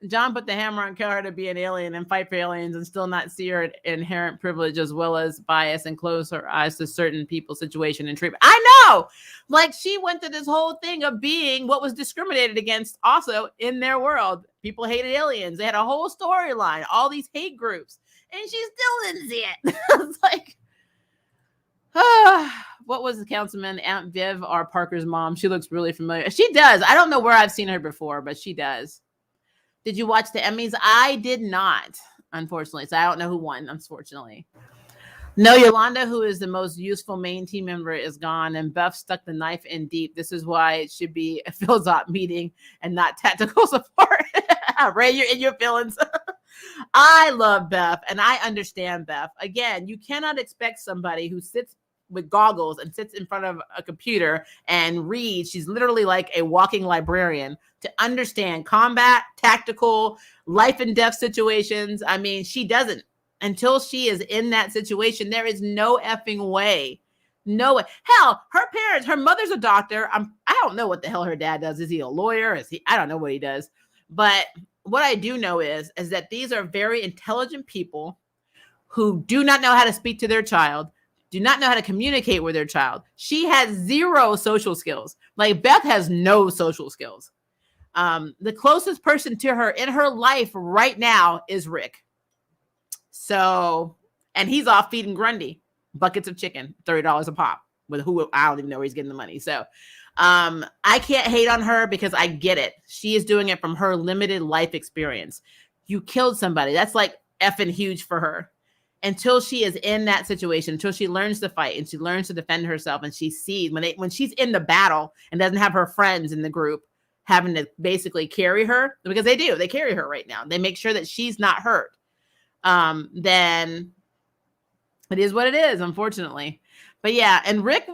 John put the hammer on Kara to be an alien and fight for aliens and still not see her inherent privilege as well as bias and close her eyes to certain people's situation and treatment. I know! Like, she went through this whole thing of being what was discriminated against also in their world. People hated aliens. They had a whole storyline, all these hate groups, and she still didn't see it. It's like, what was the councilman? Aunt Viv, our Parker's mom. She looks really familiar. She does. I don't know where I've seen her before, but she does. Did you watch the Emmys? I did not, unfortunately. So I don't know who won, unfortunately. No, Yolanda, who is the most useful main team member, is gone, and Beth stuck the knife in deep. This is why it should be a Philzop meeting and not tactical support. Ray, you're in your feelings. I love Beth, and I understand Beth. Again, you cannot expect somebody who sits with goggles and sits in front of a computer and reads. She's literally like a walking librarian to understand combat, tactical, life and death situations. I mean, she doesn't. Until she is in that situation, there is no effing way. No way. Hell, her parents, her mother's a doctor. I don't know what the hell her dad does. Is he a lawyer? I don't know what he does. But what I do know is that these are very intelligent people who do not know how to speak to their child, do not know how to communicate with their child. She has zero social skills. Like, Beth has no social skills. The closest person to her in her life right now is Rick. So, and he's off feeding Grundy buckets of chicken, $30 a pop, with who I don't even know where he's getting the money. So, I can't hate on her because I get it. She is doing it from her limited life experience. You killed somebody. That's like effing huge for her. Until she is in that situation, until she learns to fight and she learns to defend herself, and she sees when she's in the battle and doesn't have her friends in the group having to basically carry her, because they carry her right now. They make sure that she's not hurt. Then it is what it is, unfortunately. But yeah, and Rick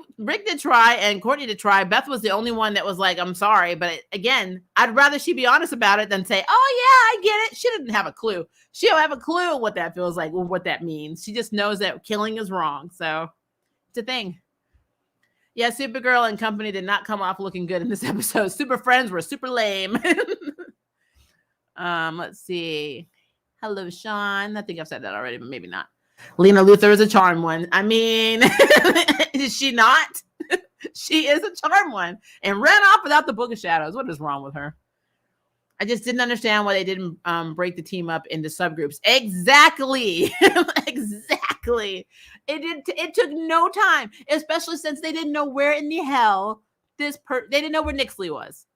did try and Courtney did try. Beth was the only one that was like, I'm sorry. But again, I'd rather she be honest about it than say, oh yeah, I get it. She didn't have a clue. She don't have a clue what that feels like or what that means. She just knows that killing is wrong. So it's a thing. Yeah, Supergirl and company did not come off looking good in this episode. Super Friends were super lame. Let's see. Hello, Sean. I think I've said that already, but maybe not. Lena Luthor is a charm one. I mean, is she not? She is a charm one and ran off without the Book of Shadows. What is wrong with her? I just didn't understand why they didn't break the team up into subgroups. Exactly. Exactly. It took no time, especially since they didn't know where in the hell they didn't know where Nixley was.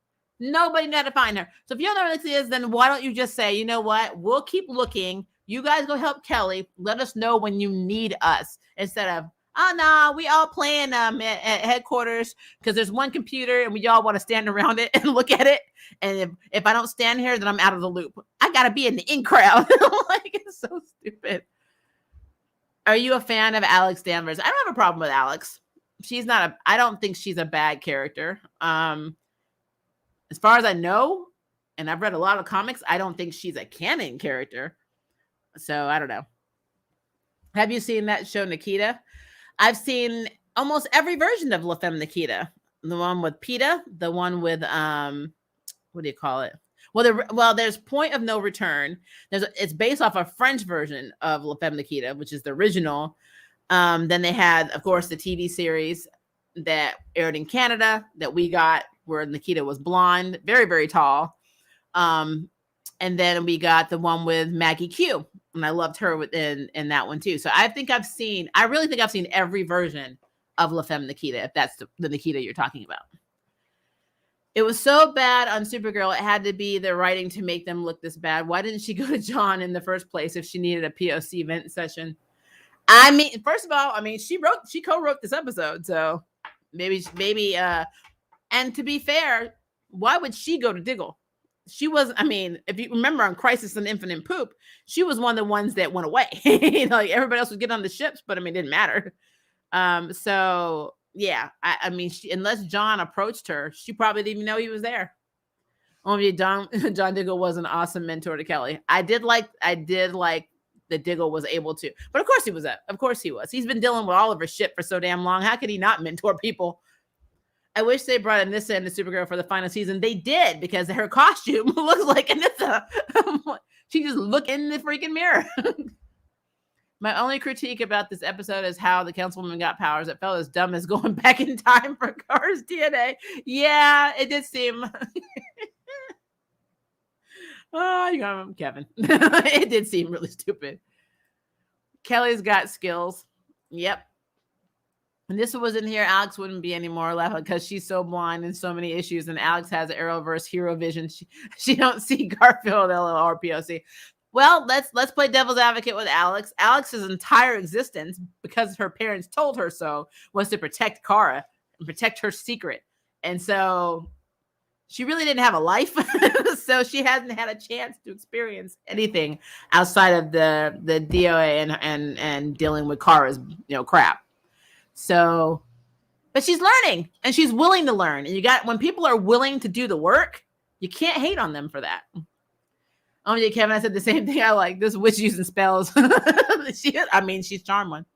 Nobody knew how to find her. So if you don't know where Nixley is, then why don't you just say, you know what? We'll keep looking. You guys go help Kelly. Let us know when you need us, instead of, oh no, we all playing at headquarters because there's one computer and we all want to stand around it and look at it. And if I don't stand here, then I'm out of the loop. I gotta be in the in crowd. Like, it's so stupid. Are you a fan of Alex Danvers? I don't have a problem with Alex. I don't think she's a bad character. As far as I know, and I've read a lot of comics, I don't think she's a canon character. So I don't know. Have you seen that show, Nikita? I've seen almost every version of La Femme Nikita. The one with PETA, the one with what do you call it? Well, there's Point of No Return. It's based off a French version of La Femme Nikita, which is the original. Then they had, of course, the TV series that aired in Canada that we got, where Nikita was blonde, very, very tall. And then we got the one with Maggie Q, and I loved her in that one too. So I really think I've seen every version of La Femme Nikita, if that's the Nikita you're talking about. It was so bad on Supergirl, it had to be the writing to make them look this bad. Why didn't she go to John in the first place if she needed a POC vent session? I mean, first of all, she co-wrote this episode, so maybe, and to be fair, why would she go to Diggle? She was, if you remember on Crisis on Infinite Poop, she was one of the ones that went away. Like everybody else would get on the ships, but it didn't matter. So yeah, unless John approached her, she probably didn't even know he was there. Only John Diggle was an awesome mentor to Kelly. I did like that Diggle was able to, but of course he was. Of course he was. He's been dealing with Oliver's shit for so damn long. How could he not mentor people? I wish they brought Anissa into Supergirl for the final season. They did, because her costume looks like Anissa. She just looked in the freaking mirror. My only critique about this episode is how the councilwoman got powers. It felt as dumb as going back in time for Kara's DNA. Yeah, it did seem. Oh, you got him, Kevin. It did seem really stupid. Kelly's got skills. Yep. And this was in here, Alex wouldn't be anymore left because she's so blind and so many issues. And Alex has Arrowverse hero vision. She don't see Garfield or POC. Well, let's play devil's advocate with Alex. Alex's entire existence, because her parents told her so, was to protect Kara and protect her secret. And so she really didn't have a life. So she hasn't had a chance to experience anything outside of the DOA and dealing with Kara's crap. So, but she's learning and she's willing to learn. And when people are willing to do the work, you can't hate on them for that. Oh yeah, Kevin, I said the same thing. I like this witch using spells. She's charm one.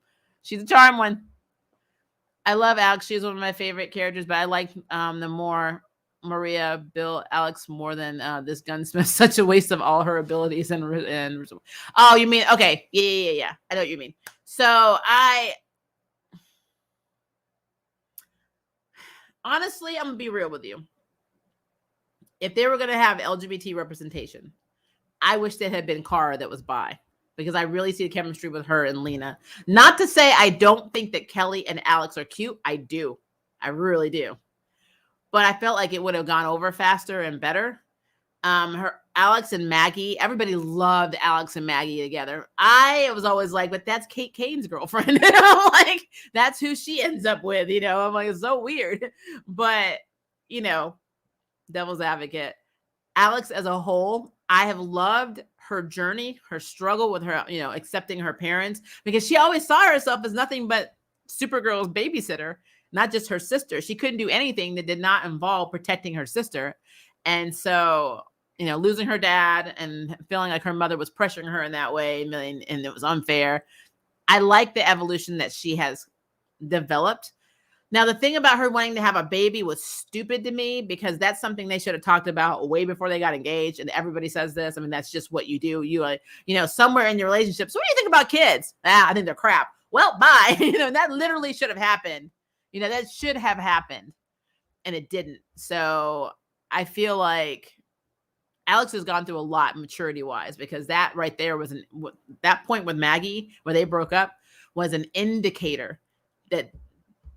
She's a charm one. I love Alex. She's one of my favorite characters, but I like the more Maria Bill Alex more than this gunsmith. Such a waste of all her abilities and oh, you mean okay? Yeah. I know what you mean. So honestly, I'm gonna be real with you. If they were gonna have LGBT representation, I wish that had been Kara that was bi, because I really see the chemistry with her and Lena. Not to say I don't think that Kelly and Alex are cute. I do. I really do. But I felt like it would have gone over faster and better. Alex and Maggie, everybody loved Alex and Maggie together. I was always like, but that's Kate Kane's girlfriend. I'm like, that's who she ends up with, I'm like, it's so weird. But, devil's advocate. Alex as a whole, I have loved her journey, her struggle with her, accepting her parents, because she always saw herself as nothing but Supergirl's babysitter, not just her sister. She couldn't do anything that did not involve protecting her sister. And so, losing her dad and feeling like her mother was pressuring her in that way, and it was unfair. I like the evolution that she has developed. Now, the thing about her wanting to have a baby was stupid to me, because that's something they should have talked about way before they got engaged. And everybody says this. That's just what you do. You, somewhere in your relationship. So what do you think about kids? I think they're crap. Well, bye. That literally should have happened. That should have happened. And it didn't. So I feel like Alex has gone through a lot maturity wise, because that right there was that point with Maggie where they broke up was an indicator that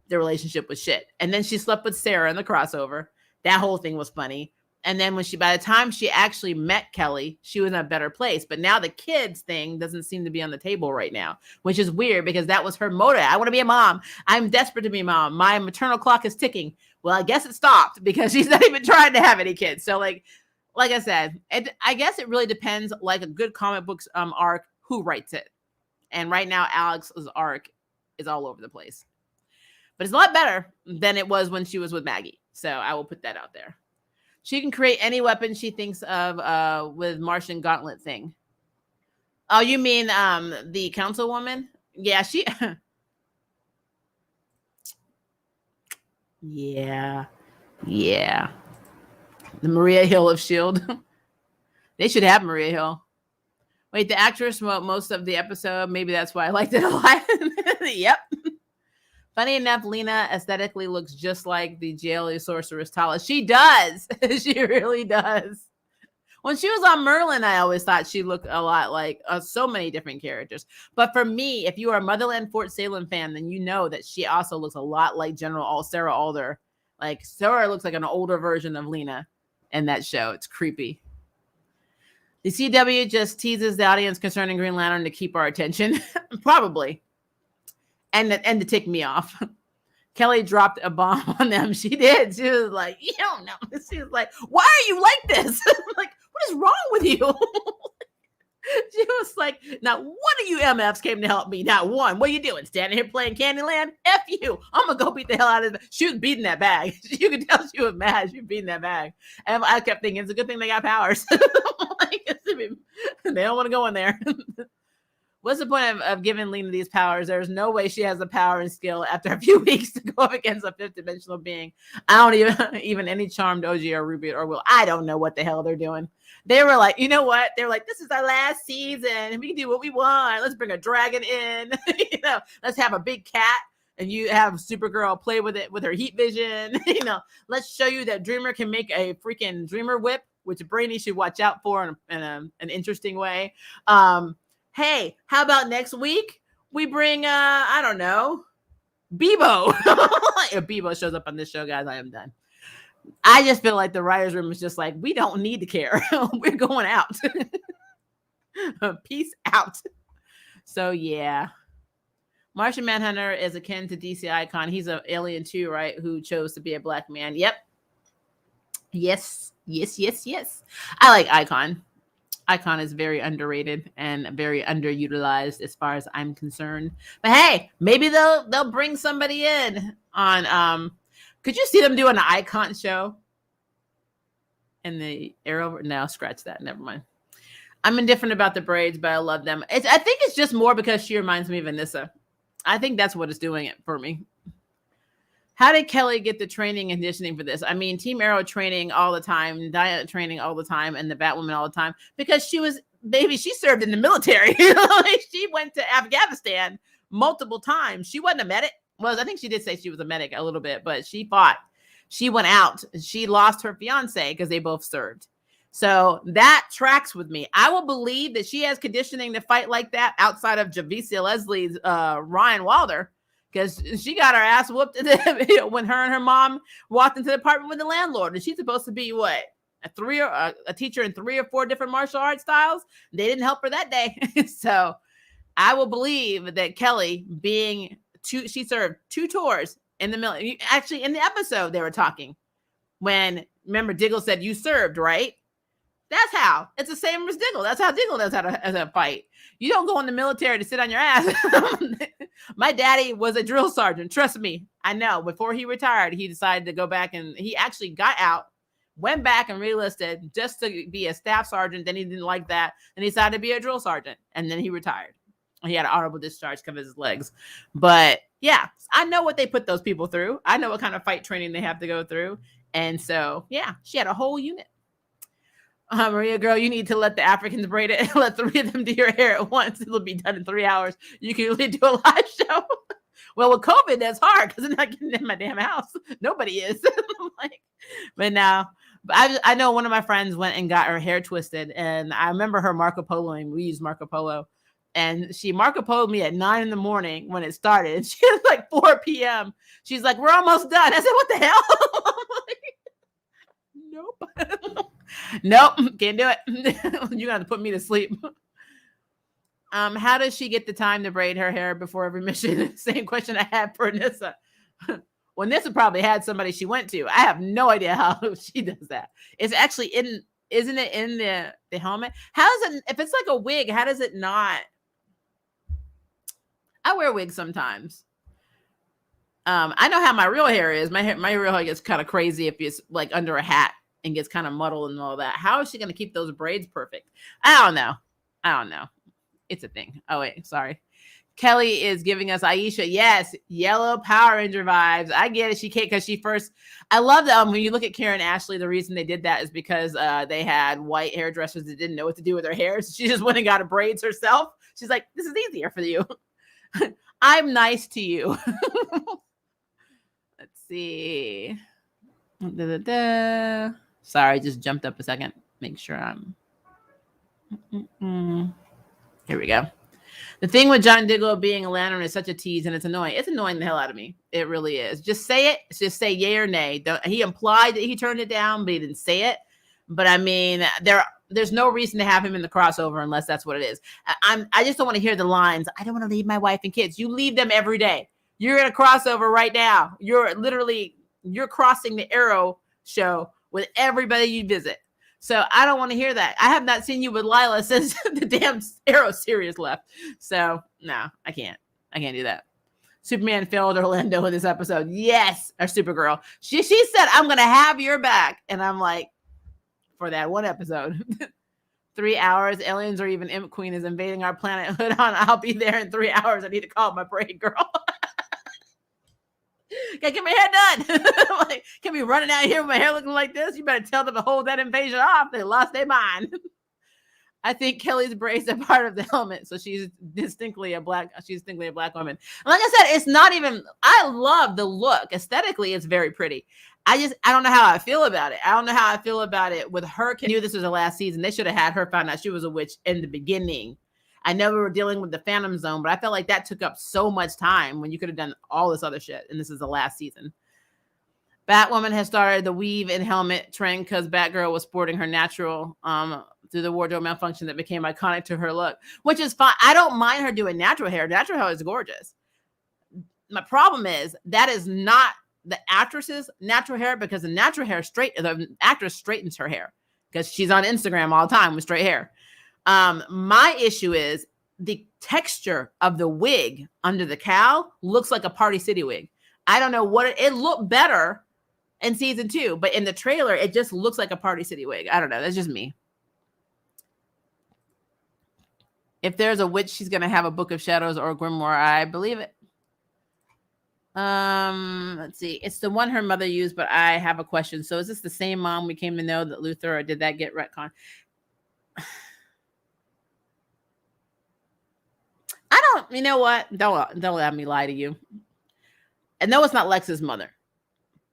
the relationship was shit. And then she slept with Sarah in the crossover. That whole thing was funny. And then by the time she actually met Kelly, she was in a better place. But now the kids thing doesn't seem to be on the table right now, which is weird, because that was her motive. I want to be a mom. I'm desperate to be a mom. My maternal clock is ticking. Well, I guess it stopped because she's not even trying to have any kids. So like I said, I guess it really depends, like a good comic books arc, who writes it. And right now, Alex's arc is all over the place. But it's a lot better than it was when she was with Maggie. So I will put that out there. She can create any weapon she thinks of with Martian Gauntlet thing. Oh, you mean the councilwoman? Yeah, she... Yeah. The Maria Hill of S.H.I.E.L.D. They should have Maria Hill. Wait, the actress wrote most of the episode. Maybe that's why I liked it a lot. Yep. Funny enough, Lena aesthetically looks just like the Jaily Sorceress Tala. She does. She really does. When she was on Merlin, I always thought she looked a lot like so many different characters. But for me, if you are a Motherland Fort Salem fan, then you know that she also looks a lot like General Sarah Alder. Like Sarah looks like an older version of Lena in that show. It's creepy. The CW just teases the audience concerning Green Lantern to keep our attention. Probably. And to tick me off. Kelly dropped a bomb on them. She did. She was like, you don't know. She was like, why are you like this? Like, what is wrong with you? She was like, not one of you MFs came to help me. Not one. What are you doing? Standing here playing Candyland? F you. I'm going to go beat the hell out of it. She was beating that bag. You could tell she was mad. She was beating that bag. And I kept thinking, it's a good thing they got powers. Like, they don't want to go in there. What's the point of giving Lena these powers? There's no way she has the power and skill after a few weeks to go up against a fifth dimensional being. I don't even any charmed OG or Ruby or Will. I don't know what the hell they're doing. They were like, you know what? They were like, this is our last season. We can do what we want. Let's bring a dragon in. Let's have a big cat. And you have Supergirl play with it with her heat vision. Let's show you that Dreamer can make a freaking Dreamer whip, which Brainy should watch out for in an interesting way. Hey, how about next week we bring, I don't know, Bebo. If Bebo shows up on this show, guys, I am done. I just feel like the writer's room is just like, we don't need to care. We're going out. Peace out. So, yeah. Martian Manhunter is akin to DC Icon. He's an alien too, right? Who chose to be a black man. Yep. Yes. I like Icon. Icon is very underrated and very underutilized as far as I'm concerned. But hey, maybe they'll bring somebody in on could you see them doing an Icon show? In the Arrowverse? No, scratch that. Never mind. I'm indifferent about the braids, but I love them. I think it's just more because she reminds me of Vanessa. I think that's what is doing it for me. How did Kelly get the training and conditioning for this? I mean, Team Arrow training all the time, Diana training all the time, and the Batwoman all the time because she served in the military. She went to Afghanistan multiple times. She wasn't a medic. Well, I think she did say she was a medic a little bit, but she fought. She went out. She lost her fiance because they both served. So that tracks with me. I will believe that she has conditioning to fight like that outside of Javicia Leslie's Ryan Wilder. Because she got her ass whooped when her and her mom walked into the apartment with the landlord. And she's supposed to be what? A teacher in 3 or 4 different martial arts styles. They didn't help her that day. So I will believe that Kelly she served 2 tours in the military. Actually, in the episode, they were talking. Remember, Diggle said, you served, right? That's how. It's the same as Diggle. That's how Diggle knows how to fight. You don't go in the military to sit on your ass. My daddy was a drill sergeant. Trust me. I know. Before he retired, he decided to go back and he actually got out, went back and re-enlisted just to be a staff sergeant. Then he didn't like that. And he decided to be a drill sergeant. And then he retired. He had an honorable discharge because of his legs. But yeah, I know what they put those people through. I know what kind of fight training they have to go through. And so, yeah, she had a whole unit. Maria, girl, you need to let the Africans braid it and let 3 of them do your hair at once. It'll be done in 3 hours. You can really do a live show. Well, with COVID, that's hard because they're not getting in my damn house. Nobody is. But now, I know one of my friends went and got her hair twisted, and I remember her Marco Poloing. We use Marco Polo, and she Marco Poloed me at 9 a.m. when it started. She was like 4 p.m. She's like, "We're almost done." I said, "What the hell?" Nope. Nope, can't do it. You're gonna have to put me to sleep. How does she get the time to braid her hair before every mission? Same question I had for Nissa. Well, Nissa probably had somebody she went to. I have no idea how she does that. It's actually isn't it in the helmet? How does it, if it's like a wig, how does it not? I wear wigs sometimes. I know how my real hair is. My real hair gets kind of crazy if it's like under a hat and gets kind of muddled and all that. How is she going to keep those braids perfect? I don't know. It's a thing. Oh, wait. Sorry. Kelly is giving us Aisha. Yes, yellow Power Ranger vibes. I get it. She can't because she first. I love that when you look at Karen Ashley, the reason they did that is because they had white hairdressers that didn't know what to do with their hair. So she just went and got a braids herself. She's like, this is easier for you. I'm nice to you. Let's see. Da-da-da. Sorry, just jumped up a second. Make sure I'm. Here we go. The thing with John Diggle being a lantern is such a tease, and it's annoying. It's annoying the hell out of me. It really is. Just say it. Just say yay or nay. He implied that he turned it down, but he didn't say it. But I mean, there's no reason to have him in the crossover unless that's what it is. I just don't want to hear the lines. I don't want to leave my wife and kids. You leave them every day. You're in a crossover right now. You're crossing the Arrow show with everybody you visit. So I don't want to hear that. I have not seen you with Lila since the damn Arrow series left. So no, I can't do that. Superman failed Orlando in this episode. Yes, or Supergirl. She said, I'm going to have your back. And I'm like, for that one episode. 3 hours. Aliens or even Imp Queen is invading our planet. Hood on. I'll be there in 3 hours. I need to call my braid girl. Gotta get my hair done. Like, can't be running out here with my hair looking like this. You better tell them to hold that invasion off. They lost their mind. I think Kelly's braids are part of the helmet, so she's distinctly a black woman. And like I said, it's not even. I love the look. Aesthetically, it's very pretty. I don't know how I feel about it. I don't know how I feel about it with her. I knew this was the last season. They should have had her find out she was a witch in the beginning. I know we were dealing with the Phantom Zone, but I felt like that took up so much time when you could have done all this other shit. And this is the last season. Batwoman has started the weave and helmet trend because Batgirl was sporting her natural through the wardrobe malfunction that became iconic to her look, which is fine. I don't mind her doing natural hair. Natural hair is gorgeous. My problem is that is not the actress's natural hair because the actress straightens her hair because she's on Instagram all the time with straight hair. My issue is the texture of the wig under the cowl looks like a Party City wig. I don't know what it looked better in season 2, but in the trailer, it just looks like a Party City wig. I don't know. That's just me. If there's a witch, she's going to have a Book of Shadows or a grimoire. I believe it. Let's see. It's the one her mother used, but I have a question. So is this the same mom we came to know that Luthor, or did that get retconned? You know what? Don't let me lie to you. I know it's not Lex's mother,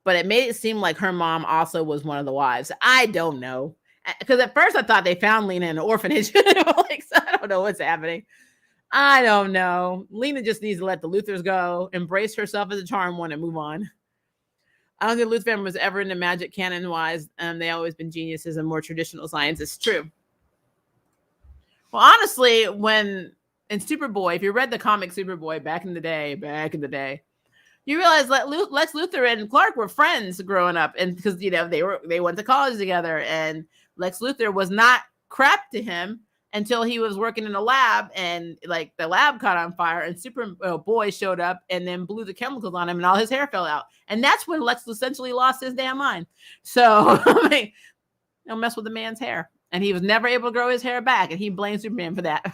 but it made it seem like her mom also was one of the wives. I don't know. Because at first I thought they found Lena in an orphanage. So I don't know what's happening. I don't know. Lena just needs to let the Luthors go, embrace herself as a charm one, and move on. I don't think Luthor family was ever into magic canon-wise. They always been geniuses and more traditional science. It's true. Well, honestly, in Superboy, if you read the comic Superboy back in the day, you realize that Lex Luthor and Clark were friends growing up, and because they went to college together, and Lex Luthor was not crap to him until he was working in a lab, and like the lab caught on fire, and Superboy showed up and then blew the chemicals on him, and all his hair fell out, and that's when Lex essentially lost his damn mind. So don't mess with the man's hair, and he was never able to grow his hair back, and he blamed Superman for that.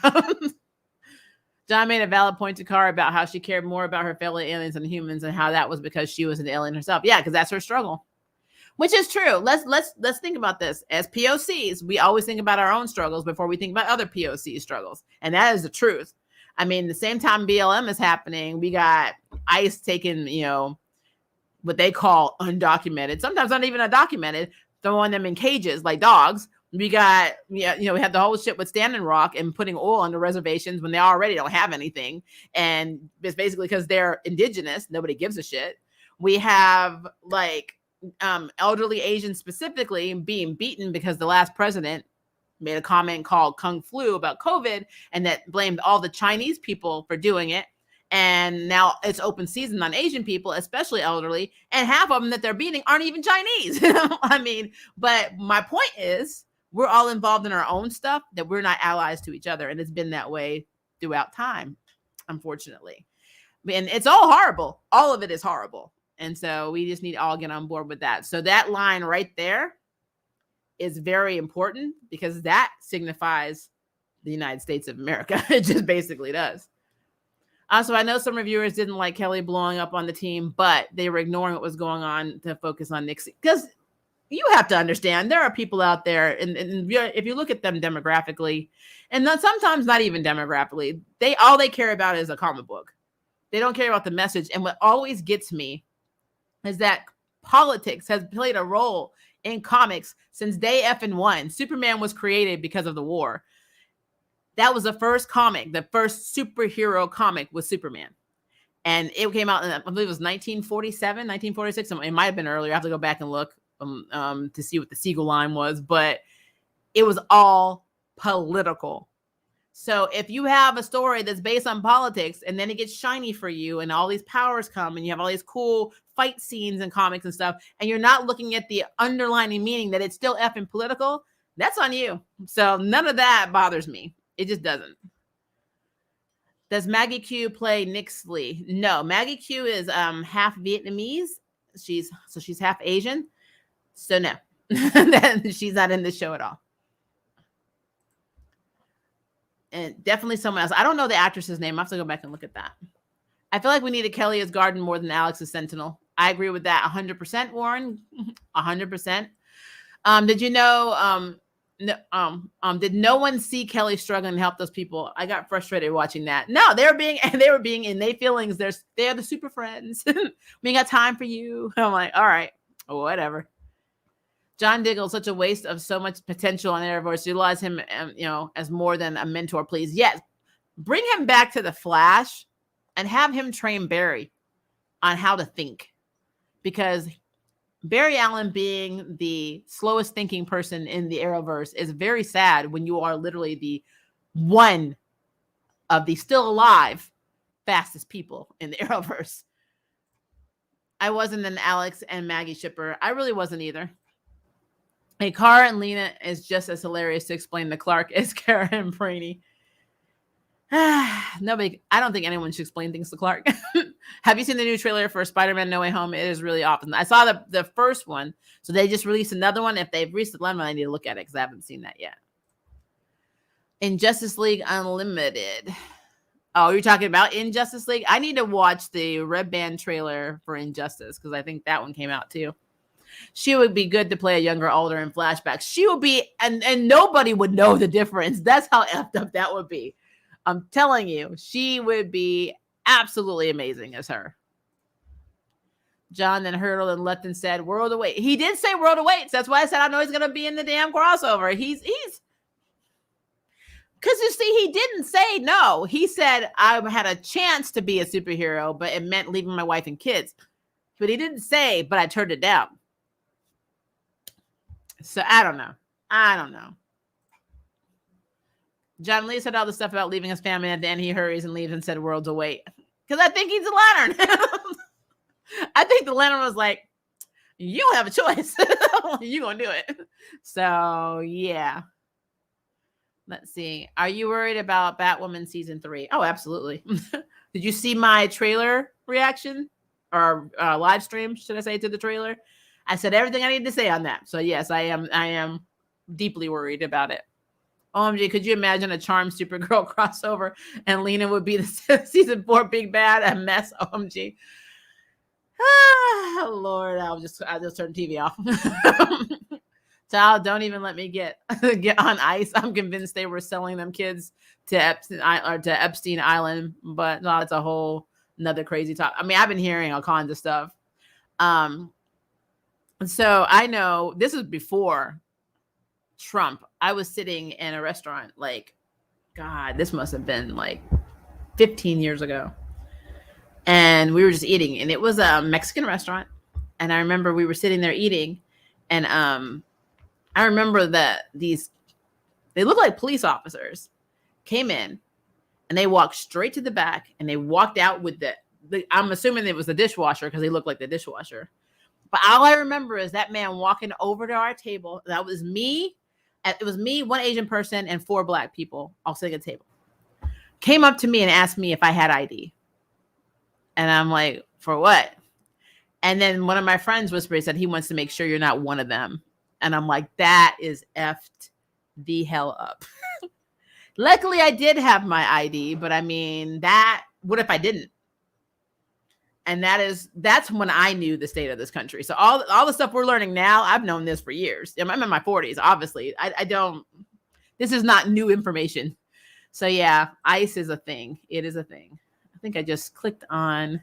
John made a valid point to Kara about how she cared more about her fellow aliens than humans, and how that was because she was an alien herself. Yeah, because that's her struggle, which is true. Let's think about this. As POCs, we always think about our own struggles before we think about other POC struggles, and that is the truth. I mean, the same time BLM is happening, we got ICE taking, what they call undocumented, sometimes not even undocumented, throwing them in cages like dogs. We got, we had the whole shit with Standing Rock and putting oil on the reservations when they already don't have anything. And it's basically because they're indigenous. Nobody gives a shit. We have elderly Asians specifically being beaten because the last president made a comment called Kung Flu about COVID, and that blamed all the Chinese people for doing it. And now it's open season on Asian people, especially elderly. And half of them that they're beating aren't even Chinese. I mean, but my point is, we're all involved in our own stuff that we're not allies to each other. And it's been that way throughout time, unfortunately. And it's all horrible. All of it is horrible. And so we just need to all get on board with that. So that line right there is very important because that signifies the United States of America. It just basically does. Also, I know some reviewers didn't like Kelly blowing up on the team, but they were ignoring what was going on to focus on Nixley. Because you have to understand, there are people out there, and if you look at them demographically, and sometimes not even demographically, all they care about is a comic book. They don't care about the message. And what always gets me is that politics has played a role in comics since day effing one. Superman was created because of the war. That was the first comic. The first superhero comic was Superman. And it came out in, I believe it was 1947, 1946. It might have been earlier. I have to go back and look to see what the Siegel line was. But it was all political. So if you have a story that's based on politics and then it gets shiny for you and all these powers come and you have all these cool fight scenes and comics and stuff, and you're not looking at the underlining meaning that it's still effing political, that's on you. So none of that bothers me. It just doesn't. Does Maggie Q play Nixley? No, Maggie Q is half Vietnamese. She's half Asian. So no, she's not in the show at all. And definitely someone else. I don't know the actress's name. I have to go back and look at that. I feel like we needed Kelly as Garden more than Alex as Sentinel. I agree with that 100%, Warren. 100%. Did you know? Did no one see Kelly struggling to help those people? I got frustrated watching that. No, they were being in their feelings. They're the super friends. We ain't got time for you. I'm like, all right, whatever. John Diggle, such a waste of so much potential on Arrowverse. Utilize him, as more than a mentor, please. Yes, bring him back to the Flash, and have him train Barry on how to think, because Barry Allen being the slowest thinking person in the Arrowverse is very sad when you are literally the one of the still alive fastest people in the Arrowverse. I wasn't an Alex and Maggie shipper. I really wasn't either. Hey, Kara and Lena is just as hilarious to explain to Clark as Kara and Brainy. Nobody, I don't think anyone should explain things to Clark. Have you seen the new trailer for Spider-Man No Way Home? It is really awesome. I saw the first one, so they just released another one. If they've released one, I need to look at it because I haven't seen that yet. Injustice League Unlimited. Oh, you're talking about Injustice League? I need to watch the Red Band trailer for Injustice because I think that one came out too. She would be good to play a younger Alder in flashbacks. She would be, and nobody would know the difference. That's how effed up that would be. I'm telling you, she would be absolutely amazing as her. John then Hurdle and Lupton said World of Weights. He did say World of Weights. That's why I said I know he's going to be in the damn crossover. He's because you see, he didn't say no. He said I had a chance to be a superhero, but it meant leaving my wife and kids. But he didn't say, but I turned it down. So I don't know. John Lee said all the stuff about leaving his family, and then he hurries and leaves and said Worlds Await. Because I think he's a Lantern. I think the Lantern was like, you don't have a choice. You're going to do it. So, yeah. Let's see. Are you worried about Batwoman season 3? Oh, absolutely. Did you see my trailer reaction or live stream, should I say, to the trailer? I said everything I need to say on that. So, yes, I am deeply worried about it. OMG, could you imagine a Charmed Supergirl crossover and Lena would be the season 4 big bad? A mess. OMG. Ah, Lord, I'll just turn TV off. Child, don't even let me get on ice. I'm convinced they were selling them kids to Epstein Island, but no, it's a whole another crazy talk. I mean, I've been hearing all kinds of stuff. So I know this is before Trump. I was sitting in a restaurant, like, God, this must have been like 15 years ago. And we were just eating, and it was a Mexican restaurant. And I remember we were sitting there eating, and I remember that they looked like police officers came in, and they walked straight to the back, and they walked out with I'm assuming it was the dishwasher because they looked like the dishwasher. But all I remember is that man walking over to our table. That was me. It was me, one Asian person, and 4 Black people all sitting at the table. Came up to me and asked me if I had ID. And I'm like, for what? And then one of my friends whispered, said he wants to make sure you're not one of them. And I'm like, that is effed the hell up. Luckily, I did have my ID, but I mean, that what if I didn't? And that's when I knew the state of this country. So all the stuff we're learning now, I've known this for years. I'm in my 40s, obviously. This is not new information. So yeah, ICE is a thing. It is a thing. I think I just clicked on,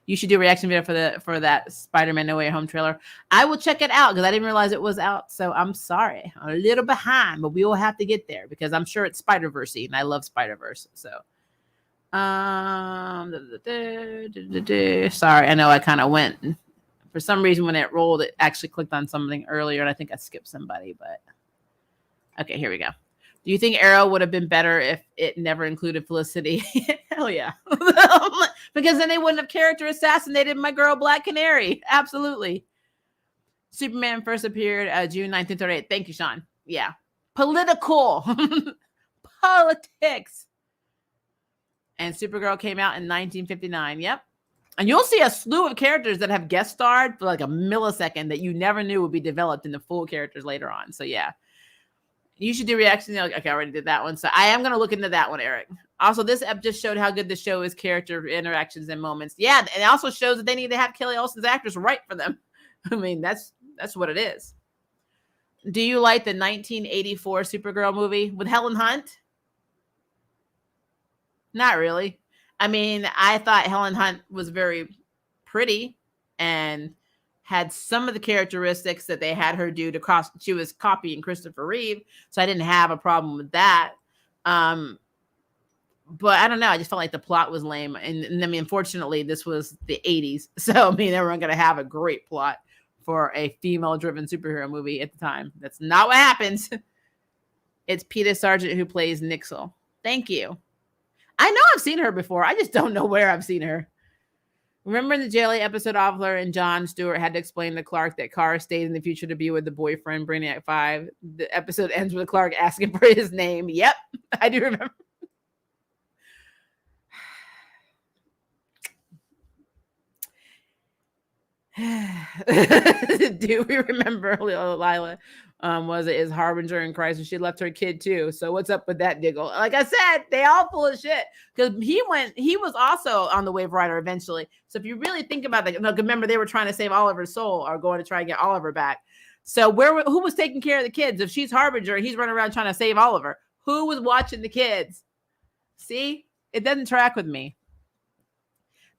you should do a reaction video for that Spider-Man No Way Home trailer. I will check it out because I didn't realize it was out. So I'm sorry. I'm a little behind, but we will have to get there because I'm sure it's Spider-Verse-y and I love Spider-Verse. So sorry, I know I kind of went for some reason when it rolled, it actually clicked on something earlier and I think I skipped somebody, but okay, here we go. Do you think Arrow would have been better if it never included Felicity? Hell yeah. Because then they wouldn't have character assassinated my girl Black Canary. Absolutely. Superman first appeared June 1938. Thank you, Sean. Yeah. Political. Politics. And Supergirl came out in 1959. Yep. And you'll see a slew of characters that have guest starred for like a millisecond that you never knew would be developed into full characters later on. So yeah. You should do reaction. Okay, I already did that one. So I am going to look into that one, Eric. Also, this ep just showed how good the show is, character interactions and moments. Yeah, and it also shows that they need to have Kelly Olsen's actors write for them. I mean, that's what it is. Do you like the 1984 Supergirl movie with Helen Hunt? Not really. I mean, I thought Helen Hunt was very pretty and had some of the characteristics that they had her do she was copying Christopher Reeve. So I didn't have a problem with that. But I don't know. I just felt like the plot was lame. And I mean, unfortunately, this was the 80s. So, I mean, they weren't going to have a great plot for a female-driven superhero movie at the time. That's not what happens. It's Peeta Sargent who plays Nixley. Thank you. I know I've seen her before. I just don't know where I've seen her. Remember in the JLA episode, Oliver and John Stewart had to explain to Clark that Kara stayed in the future to be with the boyfriend, Brainiac 5. The episode ends with Clark asking for his name. Yep, I do remember. Do we remember Lila was it his harbinger in Christ and she left her kid too? So what's up with that, Diggle? Like I said, they all full of shit because he was also on the Wave Rider eventually. So if you really think about that, remember they were trying to save Oliver's soul or going to try and get Oliver back. So who was taking care of the kids? If she's harbinger and he's running around trying to save Oliver, who was watching the kids? See, it doesn't track with me.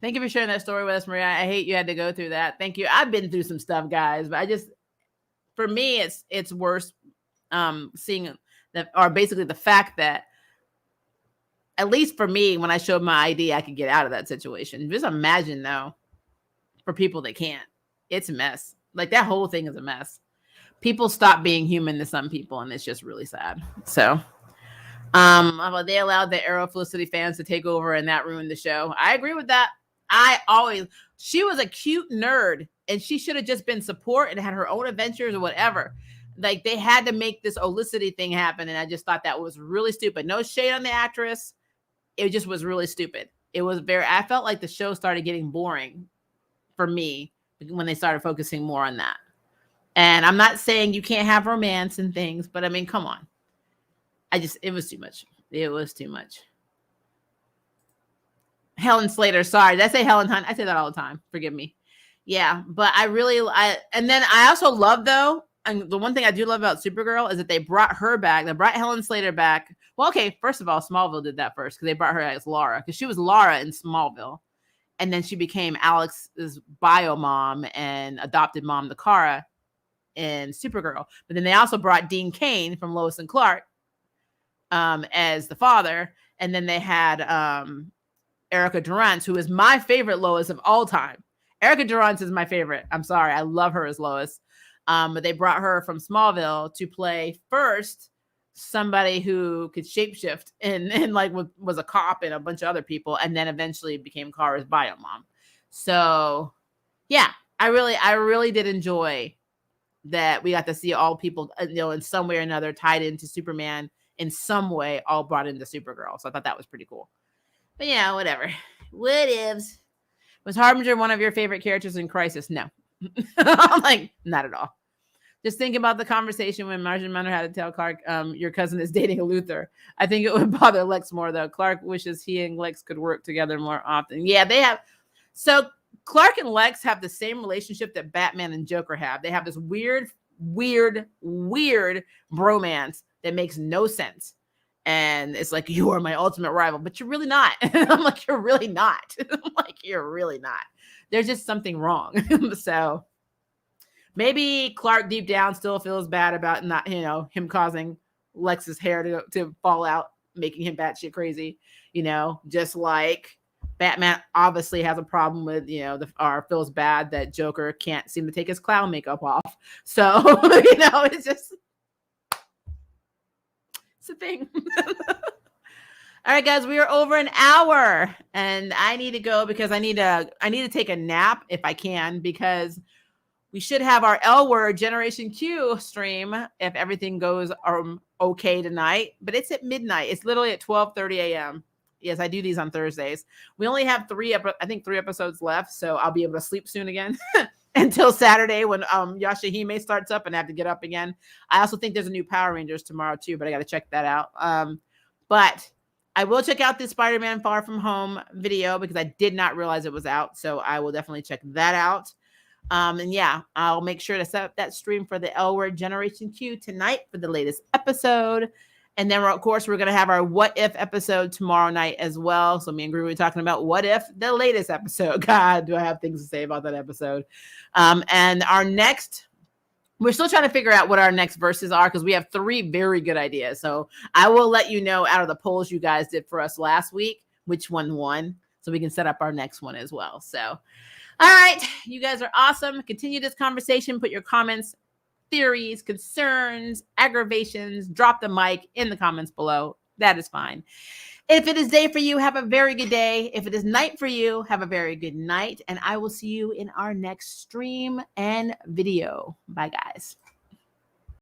Thank you for sharing that story with us, Maria. I hate you had to go through that. Thank you. I've been through some stuff, guys, but for me, it's worse seeing that, or basically the fact that, at least for me, when I showed my ID, I could get out of that situation. Just imagine, though, for people that can't. It's a mess. Like, that whole thing is a mess. People stop being human to some people, and it's just really sad. So, they allowed the Arrow Felicity fans to take over, and that ruined the show. I agree with that. She was a cute nerd and she should have just been support and had her own adventures or whatever. Like they had to make this Olicity thing happen. And I just thought that was really stupid. No shade on the actress. It just was really stupid. I felt like the show started getting boring for me when they started focusing more on that. And I'm not saying you can't have romance and things, but I mean, come on. It was too much. It was too much. Helen Slater. Sorry. Did I say Helen Hunt? I say that all the time. Forgive me. Yeah. But and then I also love though, and the one thing I do love about Supergirl is that they brought her back. They brought Helen Slater back. Well, okay. First of all, Smallville did that first because they brought her as Laura because she was Laura in Smallville. And then she became Alex's bio mom and adopted mom, the Kara, in Supergirl. But then they also brought Dean Cain from Lois and Clark as the father. And then they had Erica Durance, who is my favorite Lois of all time. Erica Durance is my favorite. I'm sorry. I love her as Lois. But they brought her from Smallville to play first somebody who could shapeshift and like was a cop and a bunch of other people. And then eventually became Kara's bio mom. So yeah, I really did enjoy that we got to see all people, in some way or another tied into Superman in some way, all brought into Supergirl. So I thought that was pretty cool. But yeah, whatever. What ifs? Was Harbinger one of your favorite characters in Crisis? No. I'm like, not at all. Just think about the conversation when Martian Manhunter had to tell Clark, your cousin is dating a Luthor. I think it would bother Lex more, though. Clark wishes he and Lex could work together more often. Yeah, they have. So Clark and Lex have the same relationship that Batman and Joker have. They have this weird bromance that makes no sense. And it's like, you are my ultimate rival, but you're really not. I'm like, you're really not. I'm like, you're really not. There's just something wrong. So maybe Clark deep down still feels bad about not, him causing Lex's hair to fall out, making him batshit crazy, just like Batman obviously has a problem with, feels bad that Joker can't seem to take his clown makeup off. So, it's a thing. All right, guys, we are over an hour and I need to go because I need to take a nap if I can, because we should have our L Word Generation Q stream if everything goes okay tonight, but it's at midnight. It's literally at 12:30 a.m. Yes, I do these on Thursdays. We only have 3 episodes left, so I'll be able to sleep soon again until Saturday when Yashahime starts up and I have to get up again. I also think there's a new Power Rangers tomorrow too, but I got to check that out. But I will check out this Spider-Man Far From Home video because I did not realize it was out, so I will definitely check that out. And yeah, I'll make sure to set up that stream for the L Word Generation Q tonight for the latest episode. And then, of course, we're going to have our What If episode tomorrow night as well. So me and Gru will be talking about What If, the latest episode. God, do I have things to say about that episode. And our next, we're still trying to figure out what our next verses are because we have 3 very good ideas. So I will let you know out of the polls you guys did for us last week, which one won, so we can set up our next one as well. So, all right, you guys are awesome. Continue this conversation. Put your comments, theories, concerns, aggravations, drop the mic in the comments below. That is fine. If it is day for you, have a very good day. If it is night for you, have a very good night. And I will see you in our next stream and video. Bye, guys.